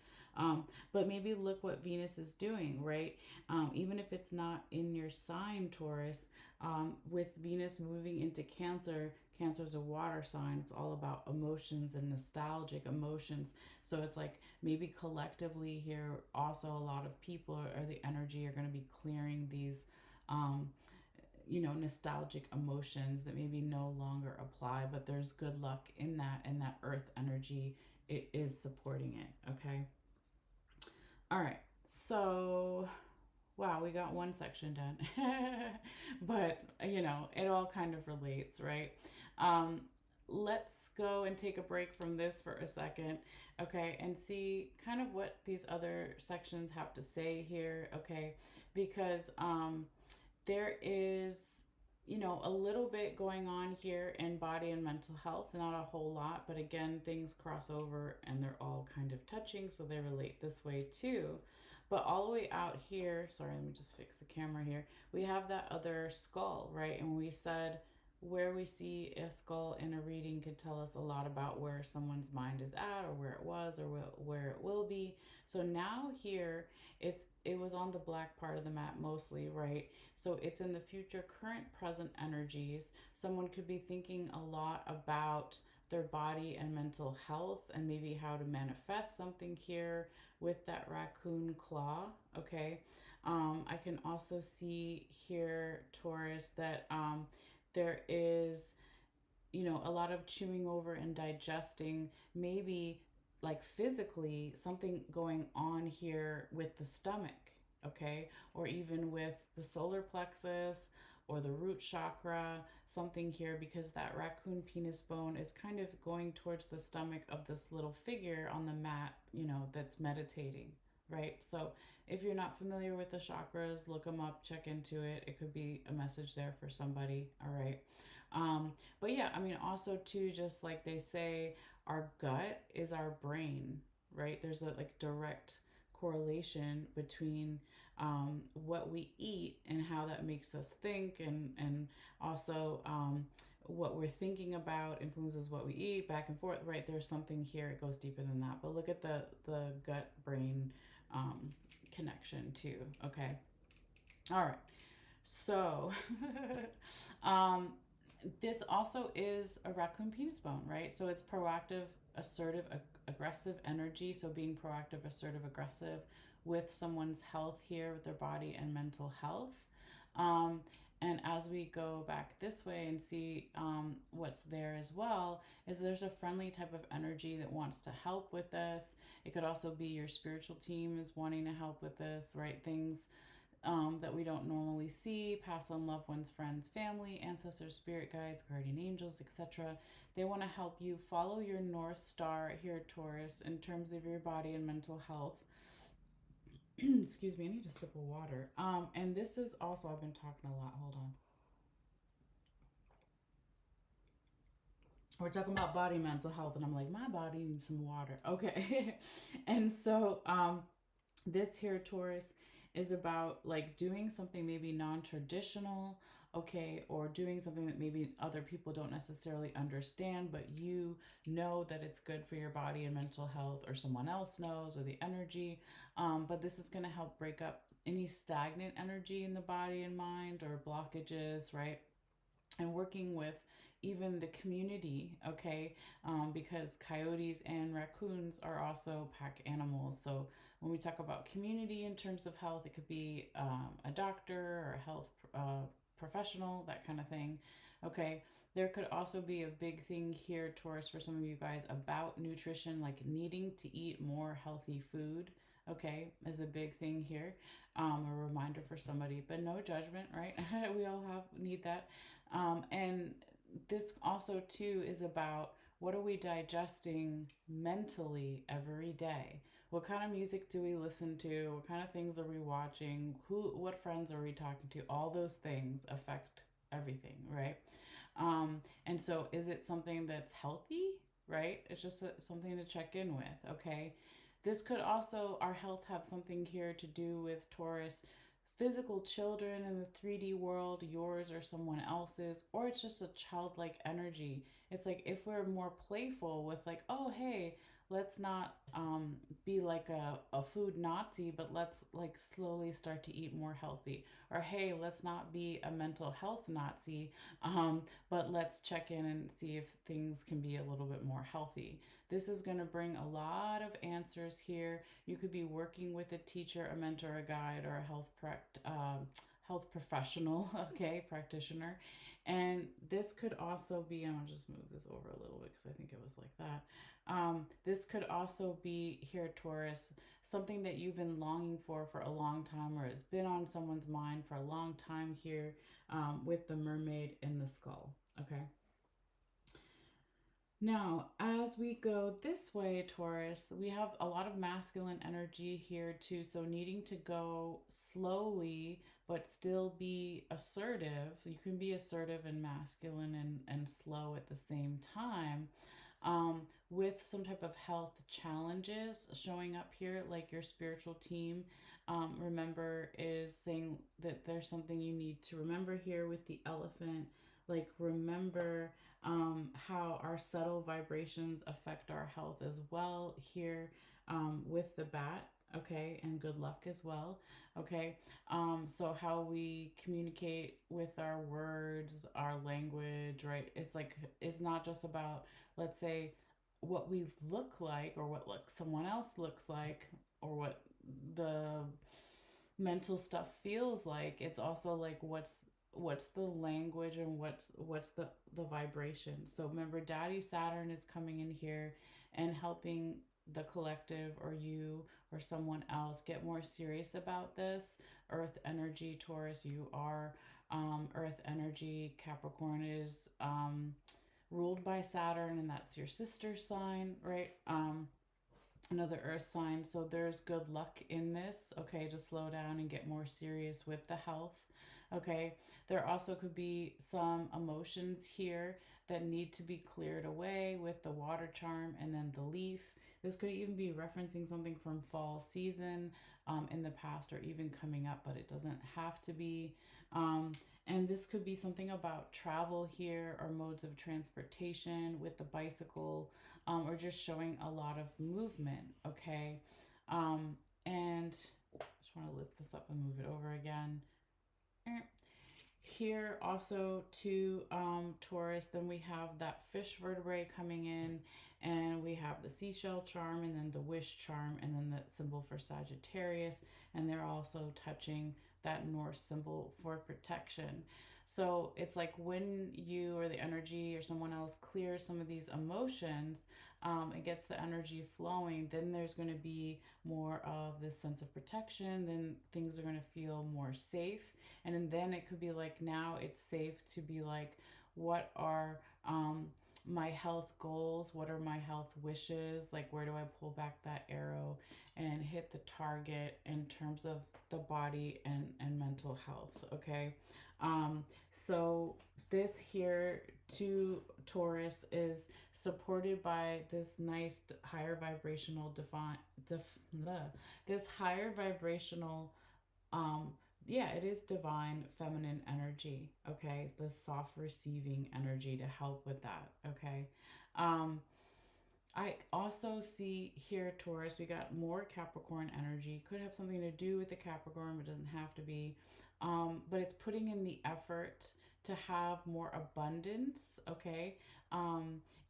But maybe look what Venus is doing, right? Even if it's not in your sign, Taurus, with Venus moving into Cancer, Cancer is a water sign. It's all about emotions and nostalgic emotions. So it's like maybe collectively here, also a lot of people or the energy are going to be clearing these. Nostalgic emotions that maybe no longer apply, but there's good luck in that, and that earth energy, it is supporting it. Okay. All right. So, wow, we got one section done. But, it all kind of relates, right? Um, let's go and take a break from this for a second, okay, and see kind of what these other sections have to say here, okay? Because there is, a little bit going on here in body and mental health, not a whole lot, but again, things cross over and they're all kind of touching, so they relate this way too. But all the way out here, sorry, let me just fix the camera here, we have that other skull, right? And we said where we see a skull in a reading could tell us a lot about where someone's mind is at, or where it was, or where it will be. So now here, it was on the black part of the map mostly, right? So it's in the future, current, present energies. Someone could be thinking a lot about their body and mental health, and maybe how to manifest something here with that raccoon claw, okay? I can also see here, Taurus, that there is, a lot of chewing over and digesting, maybe like physically something going on here with the stomach, okay? Or even with the solar plexus or the root chakra, something here, because that raccoon penis bone is kind of going towards the stomach of this little figure on the mat, that's meditating, right? So if you're not familiar with the chakras, look them up, check into it. It could be a message there for somebody, all right? But yeah, I mean, also too, just like they say, our gut is our brain, right? There's a like direct correlation between what we eat and how that makes us think, and also what we're thinking about influences what we eat, back and forth, right? There's something here, it goes deeper than that, but look at the gut brain um, connection too. Okay, all right, so um, this also is a raccoon penis bone, right? So it's proactive, assertive, aggressive energy. So being proactive, assertive, aggressive with someone's health here, with their body and mental health. Um, and as we go back this way and see what's there as well, is there's a friendly type of energy that wants to help with this. It could also be your spiritual team is wanting to help with this, right? Things that we don't normally see, pass on loved ones, friends, family, ancestors, spirit guides, guardian angels, etc. They want to help you follow your North Star here, Taurus, in terms of your body and mental health. Excuse me, I need a sip of water. And this is also, I've been talking a lot. Hold on. We're talking about body mental health, and I'm like, my body needs some water. Okay. And so, this here, Taurus, is about like doing something maybe non-traditional, okay, or doing something that maybe other people don't necessarily understand, but you know that it's good for your body and mental health, or someone else knows, or the energy. But this is going to help break up any stagnant energy in the body and mind, or blockages, right? And working with even the community, okay, because coyotes and raccoons are also pack animals. So when we talk about community in terms of health, it could be a doctor or a health professional, that kind of thing, okay. There could also be a big thing here, Taurus, for some of you guys about nutrition, like needing to eat more healthy food, okay, is a big thing here. A reminder for somebody, but no judgment, right? We all have need that. And this also too is about what are we digesting mentally every day? What kind of music do we listen to? What kind of things are we watching? What friends are we talking to? All those things affect everything, right? And so is it something that's healthy, right? It's just something to check in with, okay? This could also, our health, have something here to do with Taurus physical children in the 3D world, yours or someone else's, or it's just a childlike energy. It's like if we're more playful with, like, oh, hey, let's not be like a food Nazi, but let's like slowly start to eat more healthy. Or hey, let's not be a mental health Nazi, but let's check in and see if things can be a little bit more healthy. This is going to bring a lot of answers here. You could be working with a teacher, a mentor, a guide, or a health professional, okay, practitioner. And this could also be, and I'll just move this over a little bit because I think it was like that. This could also be here, Taurus, something that you've been longing for a long time, or it's been on someone's mind for a long time here, with the mermaid in the skull, okay? Now, as we go this way, Taurus, we have a lot of masculine energy here too. So, needing to go slowly but still be assertive. You can be assertive and masculine and slow at the same time. With some type of health challenges showing up here, like your spiritual team, remember, is saying that there's something you need to remember here with the elephant. Like, remember how our subtle vibrations affect our health as well here, with the bat, okay, and good luck as well, okay. So how we communicate with our words, our language, right? It's like, it's not just about, let's say, what we look like, or what someone else looks like, or what the mental stuff feels like. It's also like what's the language, and what's the vibration. So remember, Daddy Saturn is coming in here and helping the collective, or you or someone else, get more serious about this. Earth energy, Taurus, you are earth energy. Capricorn is ruled by Saturn, and that's your sister sign, right? Another earth sign. So there's good luck in this, okay, to slow down and get more serious with the health, okay. There also could be some emotions here that need to be cleared away with the water charm and then the leaf. This could even be referencing something from fall season in the past or even coming up, but it doesn't have to be. Um, and this could be something about travel here or modes of transportation with the bicycle, or just showing a lot of movement, okay? And just want to lift this up and move it over again. Here also to Taurus, then we have that fish vertebrae coming in, and we have the seashell charm, and then the wish charm, and then the symbol for Sagittarius, and they're also touching that Norse symbol for protection. So it's like when you or the energy or someone else clears some of these emotions, it gets the energy flowing, then there's going to be more of this sense of protection, then things are going to feel more safe. And then it could be like, now it's safe to be like, what are my health goals? What are my health wishes? Like, where do I pull back that arrow and hit the target in terms of the body and mental health? Okay. So this here to Taurus is supported by this nice higher vibrational this higher vibrational um yeah, it is divine feminine energy, okay? The soft receiving energy to help with that, okay? um I also see here, Taurus, we got more Capricorn energy. Could have something to do with the Capricorn, but doesn't have to be. But it's putting in the effort to have more abundance, okay,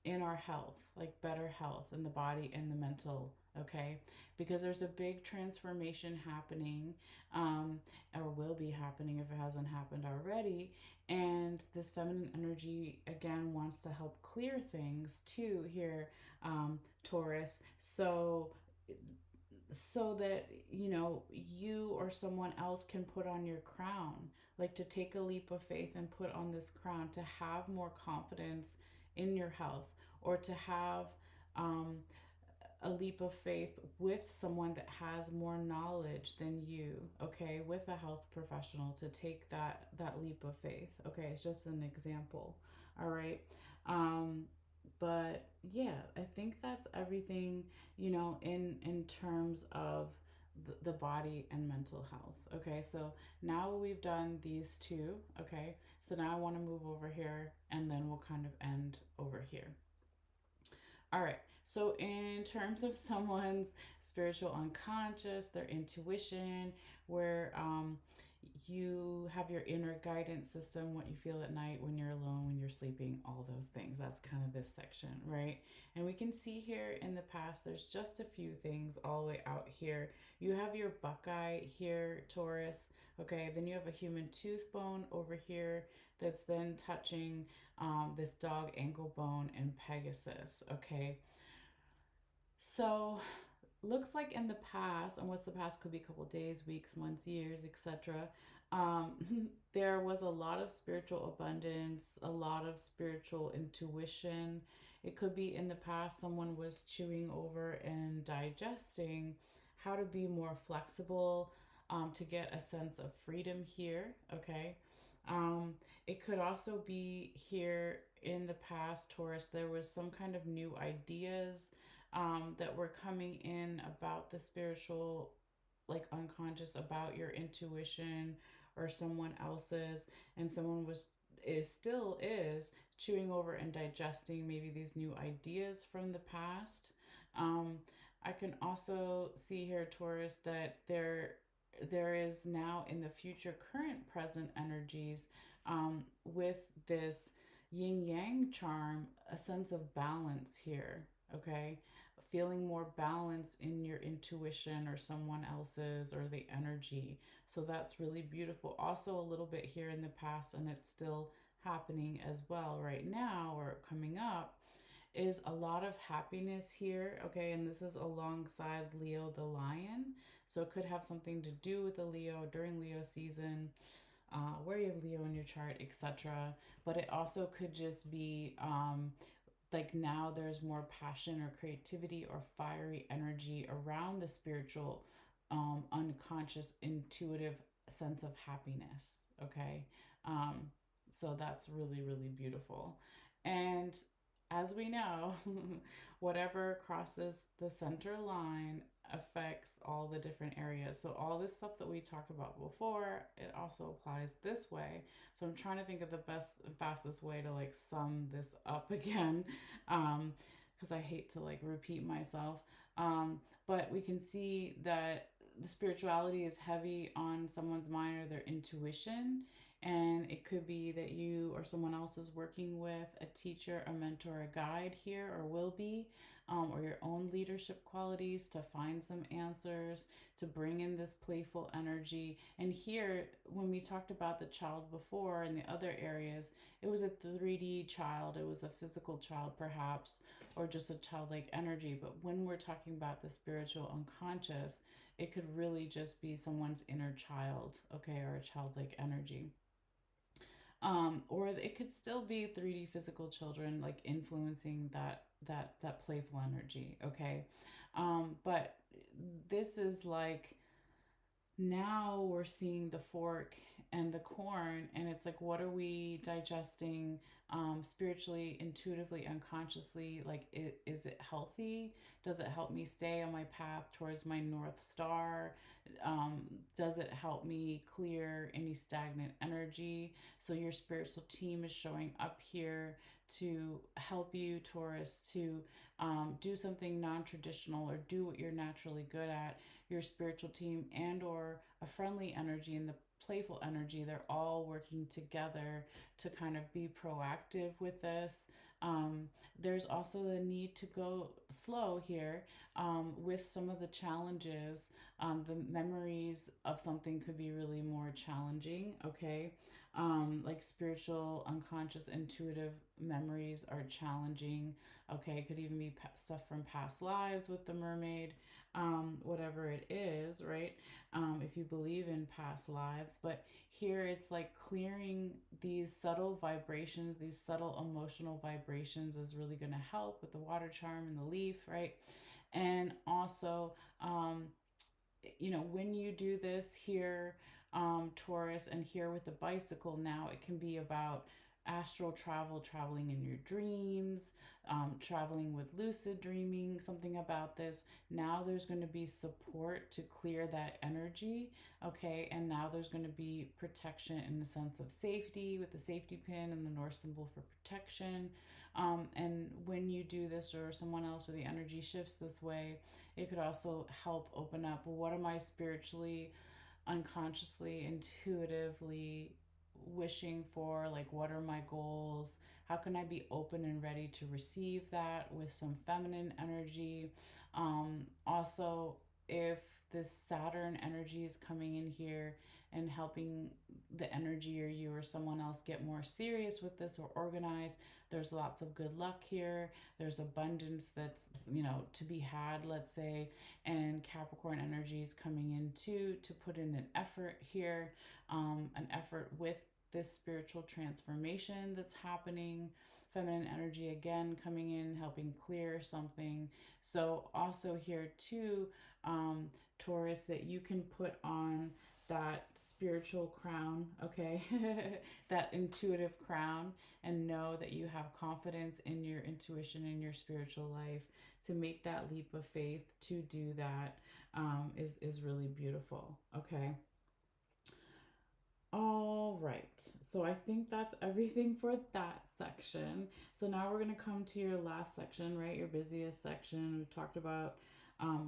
in our health, like better health in the body and the mental, okay? Because there's a big transformation happening, um, or will be happening if it hasn't happened already. And this feminine energy, again, wants to help clear things too here, Taurus. So that you or someone else can put on your crown, like to take a leap of faith and put on this crown to have more confidence in your health, or to have um, a leap of faith with someone that has more knowledge than you, okay, with a health professional, to take that leap of faith, okay? It's just an example. All right. But yeah, I think that's everything, in terms of the body and mental health. Okay, so now we've done these two. Okay, so now I want to move over here, and then we'll kind of end over here. All right. So, in terms of someone's spiritual unconscious, their intuition, where you have your inner guidance system, what you feel at night, when you're alone, when you're sleeping, all those things. That's kind of this section, right? And we can see here in the past, there's just a few things all the way out here. You have your buckeye here, Taurus. Okay, then you have a human tooth bone over here that's then touching this dog ankle bone and Pegasus. Okay, so looks like in the past, and what's the past could be a couple days, weeks, months, years, etc. Um, there was a lot of spiritual abundance, a lot of spiritual intuition. It could be in the past someone was chewing over and digesting how to be more flexible, to get a sense of freedom here. Okay. Um, it could also be here in the past, Taurus, there was some kind of new ideas that were coming in about the spiritual, like unconscious, about your intuition or someone else's, and someone still is chewing over and digesting maybe these new ideas from the past. Um, I can also see here, Taurus, that there is now in the future, current, present energies, with this yin yang charm, a sense of balance here. Okay, feeling more balance in your intuition or someone else's, or the energy. So that's really beautiful. Also, a little bit here in the past, and it's still happening as well right now or coming up, is a lot of happiness here. Okay, and this is alongside Leo the lion. So it could have something to do with the Leo during Leo season, where you have Leo in your chart, etc. But it also could just be like, now there's more passion or creativity or fiery energy around the spiritual, unconscious, intuitive sense of happiness. Okay. Um, so that's really, really beautiful. And as we know, whatever crosses the center line affects all the different areas. So all this stuff that we talked about before, it also applies this way. So I'm trying to think of the best, fastest way to like sum this up again, because I hate to like repeat myself. But we can see that the spirituality is heavy on someone's mind or their intuition, and it could be that you or someone else is working with a teacher, a mentor, a guide here, or will be, or your own leadership qualities to find some answers, to bring in this playful energy. And here, when we talked about the child before in the other areas, it was a 3D child, it was a physical child perhaps, or just a childlike energy. But when we're talking about the spiritual unconscious, it could really just be someone's inner child, okay, or a childlike energy. Or it could still be 3D physical children like influencing that playful energy, okay? But this is like now we're seeing the fork and the corn, and it's like, what are we digesting spiritually, intuitively, unconsciously? Like, is it healthy? Does it help me stay on my path towards my North Star? Does it help me clear any stagnant energy? So, your spiritual team is showing up here to help you, Taurus, to do something non-traditional or do what you're naturally good at. Your spiritual team and or a friendly energy and the playful energy, they're all working together to kind of be proactive with this. There's also the need to go slow here with some of the challenges. The memories of something could be really more challenging, okay? Like spiritual, unconscious, intuitive memories are challenging, okay? It could even be stuff from past lives with the mermaid, whatever it is, right? If you believe in past lives. But here it's like clearing these subtle vibrations, these subtle emotional vibrations is really going to help with the water charm and the leaf, right? And also, when you do this here, Taurus, and here with the bicycle, now it can be about astral travel, traveling in your dreams, traveling with lucid dreaming, something about this. Now there's going to be support to clear that energy, okay? And now there's going to be protection in the sense of safety with the safety pin and the North symbol for protection. And when you do this, or someone else, or the energy shifts this way, it could also help open up, well, what am I spiritually, unconsciously, intuitively wishing for? Like, what are my goals? How can I be open and ready to receive that with some feminine energy? Also, if this Saturn energy is coming in here and helping the energy, or you or someone else, get more serious with this or organized, there's lots of good luck here. There's abundance that's, to be had, let's say. And Capricorn energy is coming in too, to put in an effort here, an effort with this spiritual transformation that's happening. Feminine energy again coming in, helping clear something. So also here too, Taurus, that you can put on that spiritual crown, okay? That intuitive crown, and know that you have confidence in your intuition in your spiritual life to make that leap of faith to do that, is really beautiful, okay? All right, so I think that's everything for that section. So now we're going to come to your last section, right? Your busiest section. We've talked about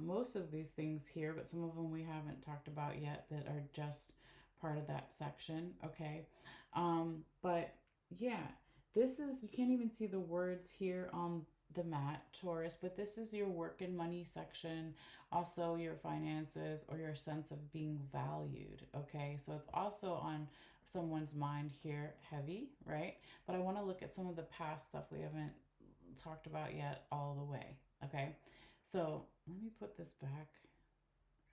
most of these things here, but some of them we haven't talked about yet that are just part of that section, okay? But yeah, this is, you can't even see the words here on the mat, Taurus, but this is your work and money section, also your finances or your sense of being valued, okay? So it's also on someone's mind here, heavy, right? But I want to look at some of the past stuff we haven't talked about yet all the way, okay? So let me put this back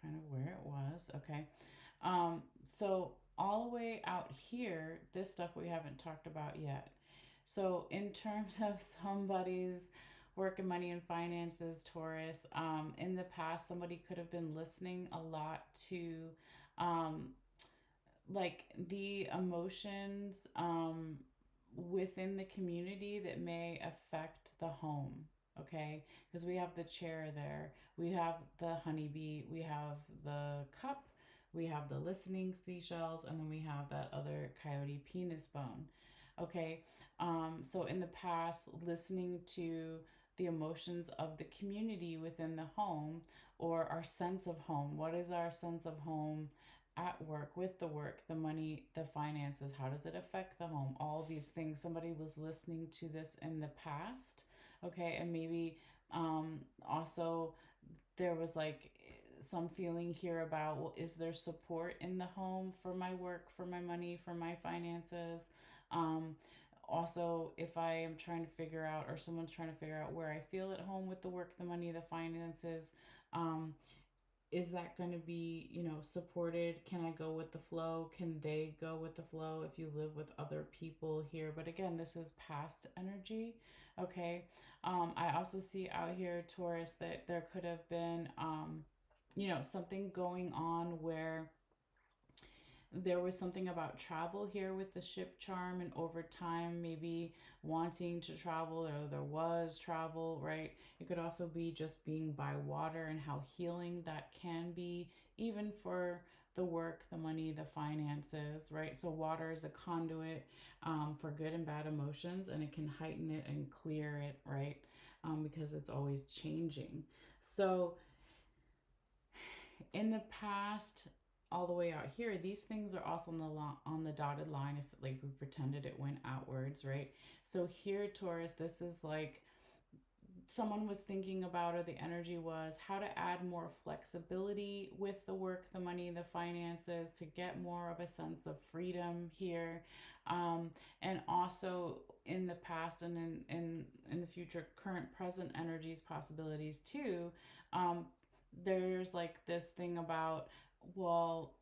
kind of where it was, okay? So all the way out here, this stuff we haven't talked about yet. So in terms of somebody's work and money and finances, Taurus, in the past, somebody could have been listening a lot to like the emotions within the community that may affect the home. Okay, because we have the chair there, we have the honeybee, we have the cup, we have the listening seashells, and then we have that other coyote penis bone. Okay, so in the past, listening to the emotions of the community within the home, or our sense of home. What is our sense of home at work, with the work, the money, the finances? How does it affect the home? All these things. Somebody was listening to this in the past. Okay, and maybe also there was like some feeling here about, well, is there support in the home for my work, for my money, for my finances? Um, Also, if I am trying to figure out, or someone's trying to figure out where I feel at home with the work, the money, the finances, um, is that going to be, supported? Can I go with the flow? Can they go with the flow if you live with other people here? But again, this is past energy. Okay. I also see out here, Taurus, that there could have been, something going on where there was something about travel here with the ship charm, and over time maybe wanting to travel, or there was travel, right? It could also be just being by water, and how healing that can be, even for the work, the money, the finances, right? So water is a conduit, for good and bad emotions, and it can heighten it and clear it, right? Because it's always changing. So in the past, all the way out here, these things are also on on the dotted line, if like we pretended it went outwards, right? So here, Taurus, this is like someone was thinking about, or the energy was, how to add more flexibility with the work, the money, the finances, to get more of a sense of freedom here. And also in the past, and in the future, current, present energies, possibilities too. There's like this thing about, well,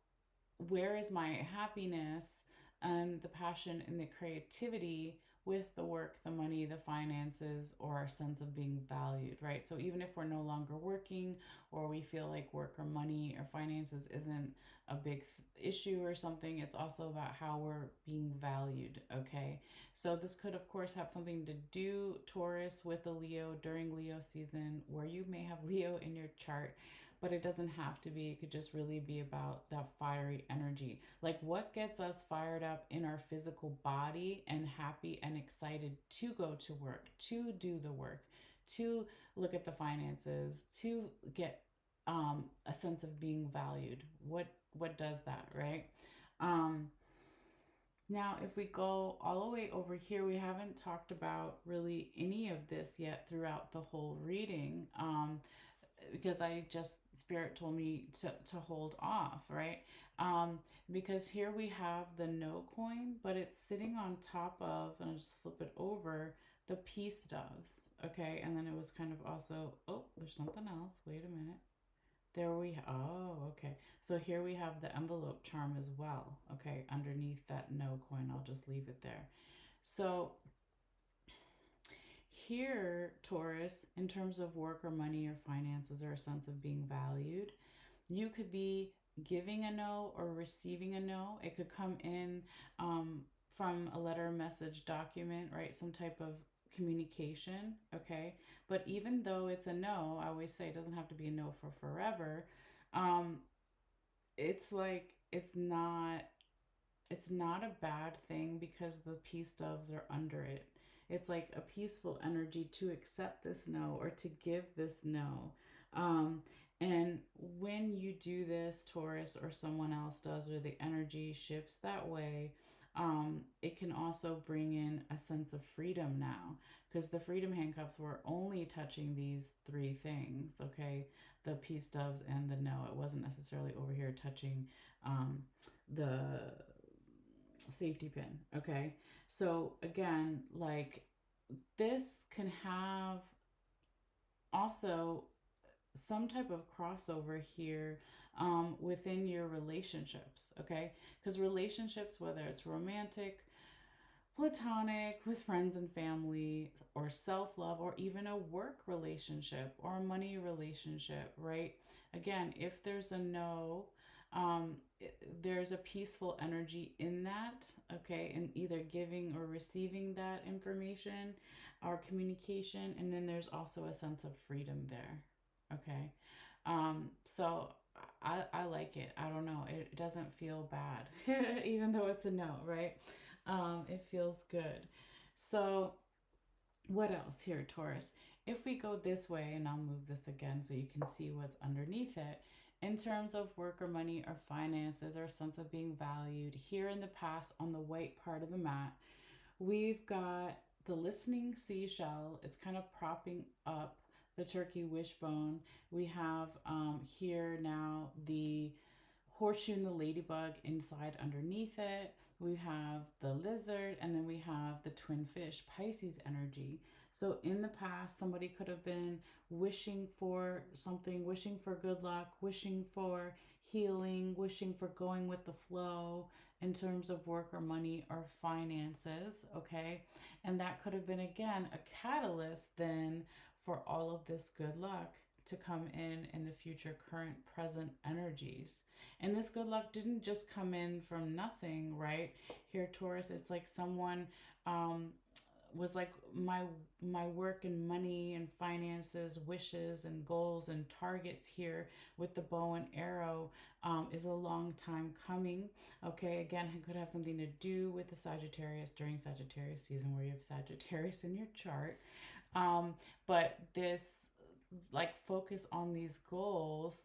where is my happiness and the passion and the creativity with the work, the money, the finances, or our sense of being valued, right? So even if we're no longer working, or we feel like work or money or finances isn't a big issue or something, it's also about how we're being valued, okay? So this could, of course, have something to do, Taurus, with a Leo during Leo season, where you may have Leo in your chart, but it doesn't have to be. It could just really be about that fiery energy. Like, what gets us fired up in our physical body and happy and excited to go to work, to do the work, to look at the finances, to get a sense of being valued. What does that, right? Um, Now, if we go all the way over here, we haven't talked about really any of this yet throughout the whole reading. Because I just, Spirit told me to hold off, right? Um, because here we have the no coin, but it's sitting on top of, and I'll just flip it over, the peace doves, okay? And then it was kind of also, oh, there's something else. Wait a minute. Oh, okay. So here we have the envelope charm as well, okay? Underneath that no coin, I'll just leave it there. So here, Taurus, in terms of work or money or finances, or a sense of being valued, you could be giving a no or receiving a no. It could come in from a letter, message, document, right? Some type of communication, okay? But even though it's a no, I always say it doesn't have to be a no for forever. Um, it's like it's not a bad thing, because the peace doves are under it. It's like a peaceful energy to accept this no, or to give this no. Um, and when you do this, Taurus, or someone else does, or the energy shifts that way, it can also bring in a sense of freedom now, because the freedom handcuffs were only touching these three things, okay? The peace doves and the no. It wasn't necessarily over here touching the safety pin, okay? So again, like, this can have also some type of crossover here within your relationships, okay? Because relationships, whether it's romantic, platonic, with friends and family, or self love, or even a work relationship or a money relationship, right? Again, if there's a no, there's a peaceful energy in that, okay, in either giving or receiving that information or communication. And then there's also a sense of freedom there, okay. So I like it. I don't know, it doesn't feel bad even though it's a no, right? It feels good. So what else here, Taurus? If we go this way, and I'll move this again so you can see what's underneath it, in terms of work or money or finances or sense of being valued, here in the past on the white part of the mat, we've got the listening seashell. It's kind of propping up the turkey wishbone. We have here now the horseshoe and the ladybug inside underneath it. We have the lizard, and then we have the twin fish, Pisces energy. So in the past, somebody could have been wishing for something, wishing for good luck, wishing for healing, wishing for going with the flow in terms of work or money or finances, okay? And that could have been, again, a catalyst then for all of this good luck to come in the future, current, present energies. And this good luck didn't just come in from nothing, right? Here, Taurus, it's like someone was like, my work and money and finances, wishes and goals and targets here with the bow and arrow is a long time coming. Okay, again, it could have something to do with the Sagittarius during Sagittarius season where you have Sagittarius in your chart. But this like focus on these goals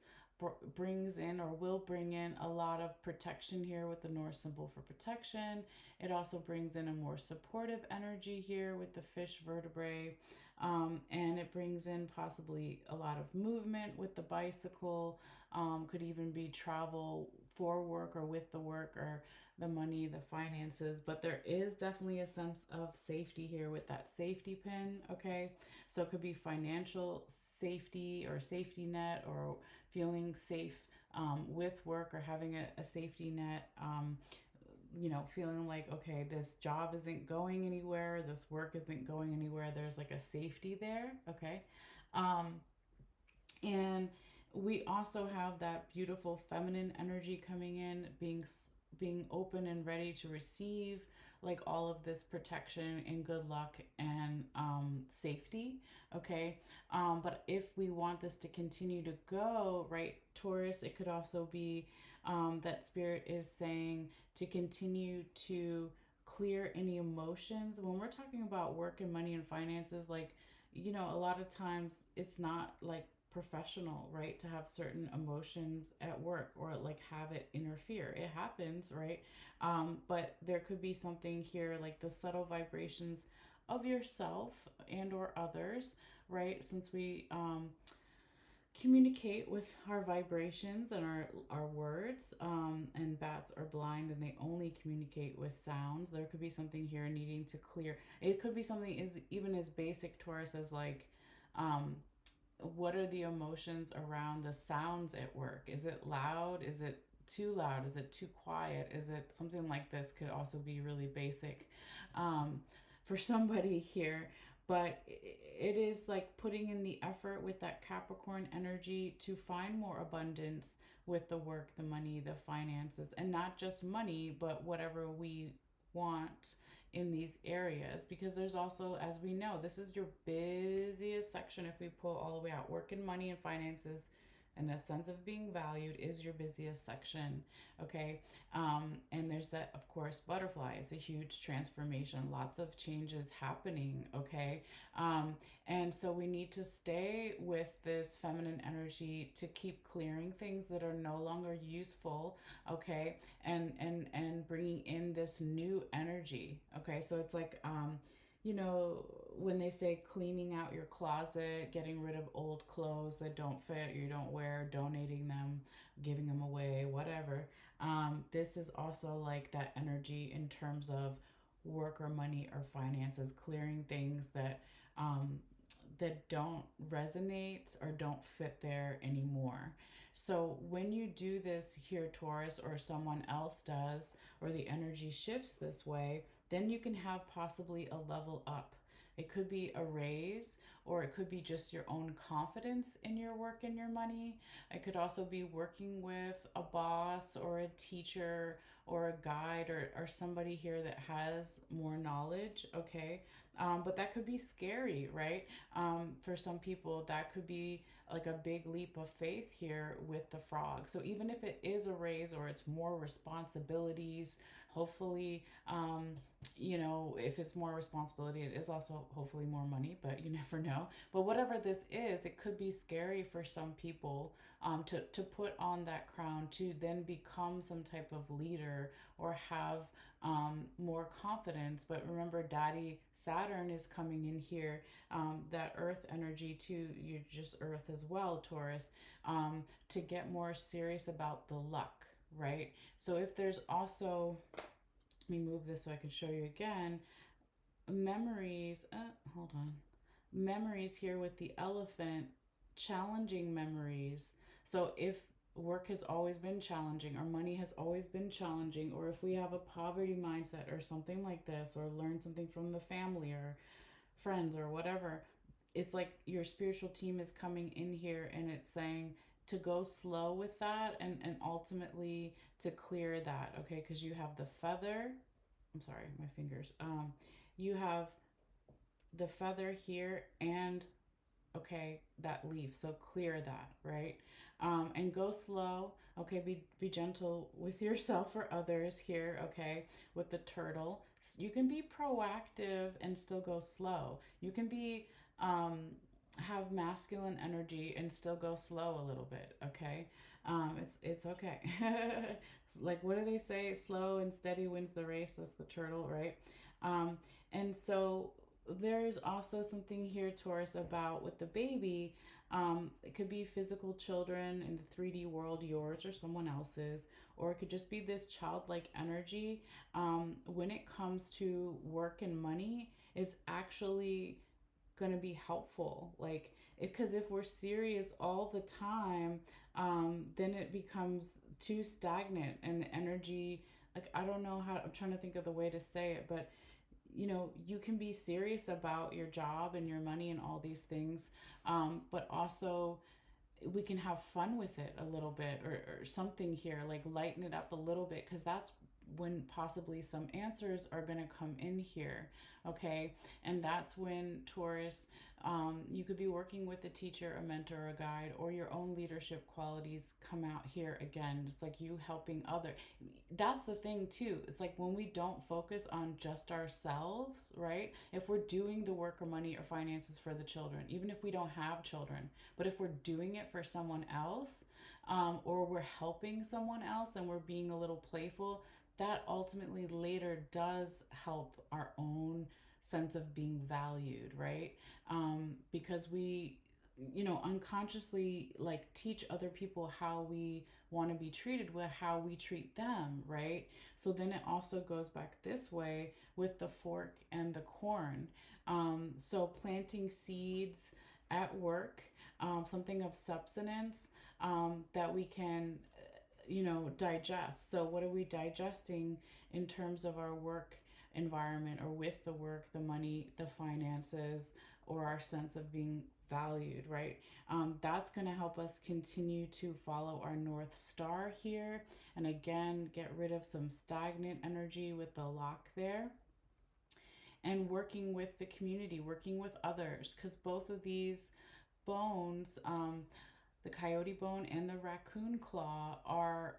brings in or will bring in a lot of protection here with the Norse symbol for protection. It also brings in a more supportive energy here with the fish vertebrae. And it brings in possibly a lot of movement with the bicycle. Could even be travel for work or with the work or the money, the finances. But there is definitely a sense of safety here with that safety pin, okay? So it could be financial safety or safety net or feeling safe with work or having a safety net. Feeling like, okay, this job isn't going anywhere, this work isn't going anywhere, there's like a safety there, okay? And we also have that beautiful feminine energy coming in, being open and ready to receive like all of this protection and good luck and safety, okay. But if we want this to continue to go, right, Taurus, it could also be that spirit is saying to continue to clear any emotions when we're talking about work and money and finances. Like, a lot of times it's not like professional, right, to have certain emotions at work or like have it interfere. It happens, right? But there could be something here like the subtle vibrations of yourself and or others, right? Since we communicate with our vibrations and our words, and bats are blind and they only communicate with sounds. There could be something here needing to clear. It could be something is even as basic, Taurus, as like what are the emotions around the sounds at work? Is it loud? Is it too loud? Is it too quiet? Is it something like this? Could also be really basic for somebody here. But it is like putting in the effort with that Capricorn energy to find more abundance with the work, the money, the finances, and not just money, but whatever we want in these areas. Because there's also, as we know, this is your busiest section. If we pull all the way out, work and money and finances and a sense of being valued is your busiest section, okay. And there's that, of course, butterfly is a huge transformation, lots of changes happening, okay. And so we need to stay with this feminine energy to keep clearing things that are no longer useful, okay, and bringing in this new energy, okay. So it's like when they say cleaning out your closet, getting rid of old clothes that don't fit, you don't wear, donating them, giving them away, whatever. This is also like that energy in terms of work or money or finances, clearing things that don't resonate or don't fit there anymore. So when you do this here, Taurus, or someone else does, or the energy shifts this way, then you can have possibly a level up. It could be a raise, or it could be just your own confidence in your work and your money. It could also be working with a boss or a teacher or a guide, or somebody here that has more knowledge, okay? But that could be scary, right? For some people, that could be like a big leap of faith here with the frog. So even if it is a raise or it's more responsibilities, hopefully, if it's more responsibility, it is also hopefully more money, but you never know. But whatever this is, it could be scary for some people, to put on that crown, to then become some type of leader or have more confidence. But remember, Daddy Saturn is coming in here, that earth energy too. You're just earth as well, Taurus, to get more serious about the luck, right? So if there's also, let me move this so I can show you again, memories, hold on, memories here with the elephant, challenging memories. So if work has always been challenging, or money has always been challenging, or if we have a poverty mindset or something like this, or learn something from the family or friends or whatever, it's like your spiritual team is coming in here and it's saying to go slow with that, and ultimately to clear that, okay? Because you have the feather, I'm sorry, my fingers, you have the feather here, and okay, that leaf, so clear that, right? And go slow, okay? Be gentle with yourself or others here, okay? With the turtle, you can be proactive and still go slow. You can be have masculine energy and still go slow a little bit, okay? It's okay. Like, what do they say? Slow and steady wins the race. That's the turtle, right? And so there's also something here, Taurus, about with the baby. It could be physical children in the 3D world, yours or someone else's, or it could just be this childlike energy. When it comes to work and money, is actually going to be helpful. Like, because if we're serious all the time, then it becomes too stagnant, and the energy, like, I don't know how, I'm trying to think of the way to say it, but you can be serious about your job and your money and all these things, but also we can have fun with it a little bit, or something here, like lighten it up a little bit, because that's when possibly some answers are going to come in here, okay? And that's when, Taurus, you could be working with a teacher, a mentor, a guide, or your own leadership qualities come out here again. It's like you helping other. That's the thing too. It's like when we don't focus on just ourselves, right? If we're doing the work or money or finances for the children, even if we don't have children, but if we're doing it for someone else, or we're helping someone else and we're being a little playful, that ultimately later does help our own sense of being valued, right? Because we, unconsciously, like, teach other people how we want to be treated with how we treat them, right? So then it also goes back this way with the fork and the corn. So planting seeds at work, something of substance, that we can digest. So what are we digesting in terms of our work environment, or with the work, the money, the finances, or our sense of being valued, right? That's going to help us continue to follow our North Star here. And again, get rid of some stagnant energy with the lock there. And working with the community, working with others, because both of these bones, the coyote bone and the raccoon claw, are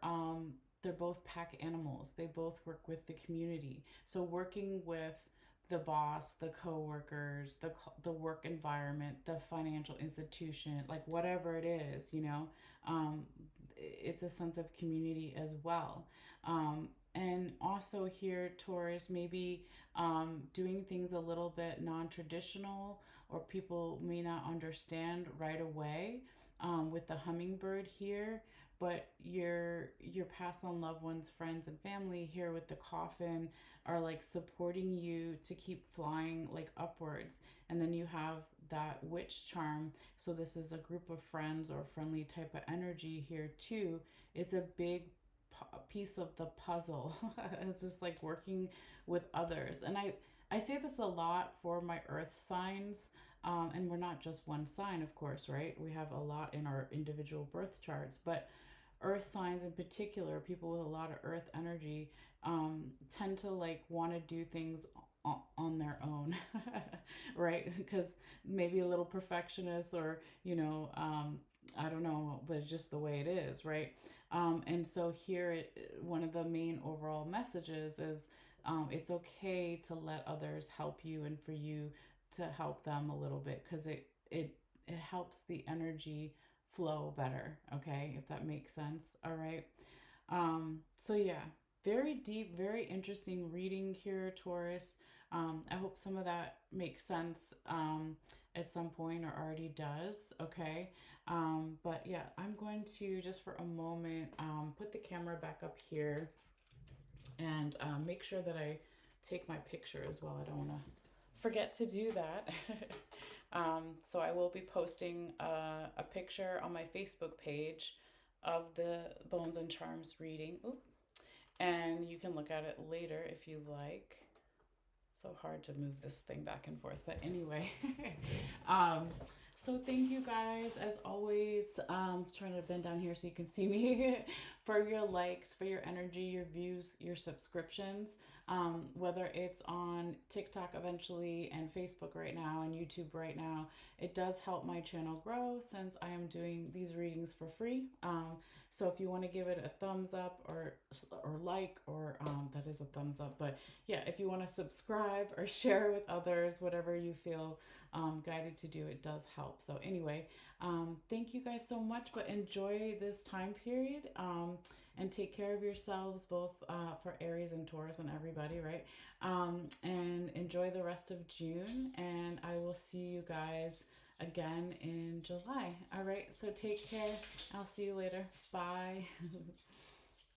they're both pack animals. They both work with the community. So working with the boss, the co-workers, the work environment, the financial institution, like whatever it is, it's a sense of community as well. And also here, Taurus, maybe doing things a little bit non-traditional, or people may not understand right away, with the hummingbird here, but your past on loved ones, friends, and family here with the coffin are like supporting you to keep flying, like, upwards. And then you have that witch charm. So this is a group of friends or friendly type of energy here too. It's a big piece of the puzzle. It's just like working with others. And I say this a lot for my earth signs, And we're not just one sign, of course, right? We have a lot in our individual birth charts, but earth signs in particular, people with a lot of earth energy, tend to like want to do things on their own, right? Because maybe a little perfectionist, or I don't know, but it's just the way it is, right? And so here, one of the main overall messages is, it's okay to let others help you, and for you to help them a little bit, because it helps the energy flow better. Okay, if that makes sense. All right. So yeah, very deep, very interesting reading here, Taurus. I hope some of that makes sense at some point, or already does. Okay. But yeah, I'm going to just for a moment put the camera back up here, and make sure that I take my picture as well. I don't want to forget to do that. So I will be posting a picture on my Facebook page of the Bones and Charms reading. Oop. And you can look at it later if you like. So hard to move this thing back and forth. But anyway, so thank you guys, as always. Trying to bend down here so you can see me, for your likes, for your energy, your views, your subscriptions. Whether it's on TikTok eventually, and Facebook right now, and YouTube right now, it does help my channel grow, since I am doing these readings for free. So if you want to give it a thumbs up, or like, or that is a thumbs up, but yeah, if you want to subscribe or share with others, whatever you feel guided to do, it does help. So anyway, thank you guys so much, but enjoy this time period, and take care of yourselves, both for Aries and Taurus and everybody, right? And enjoy the rest of June, and I will see you guys again in July. All right, so take care. I'll see you later. Bye.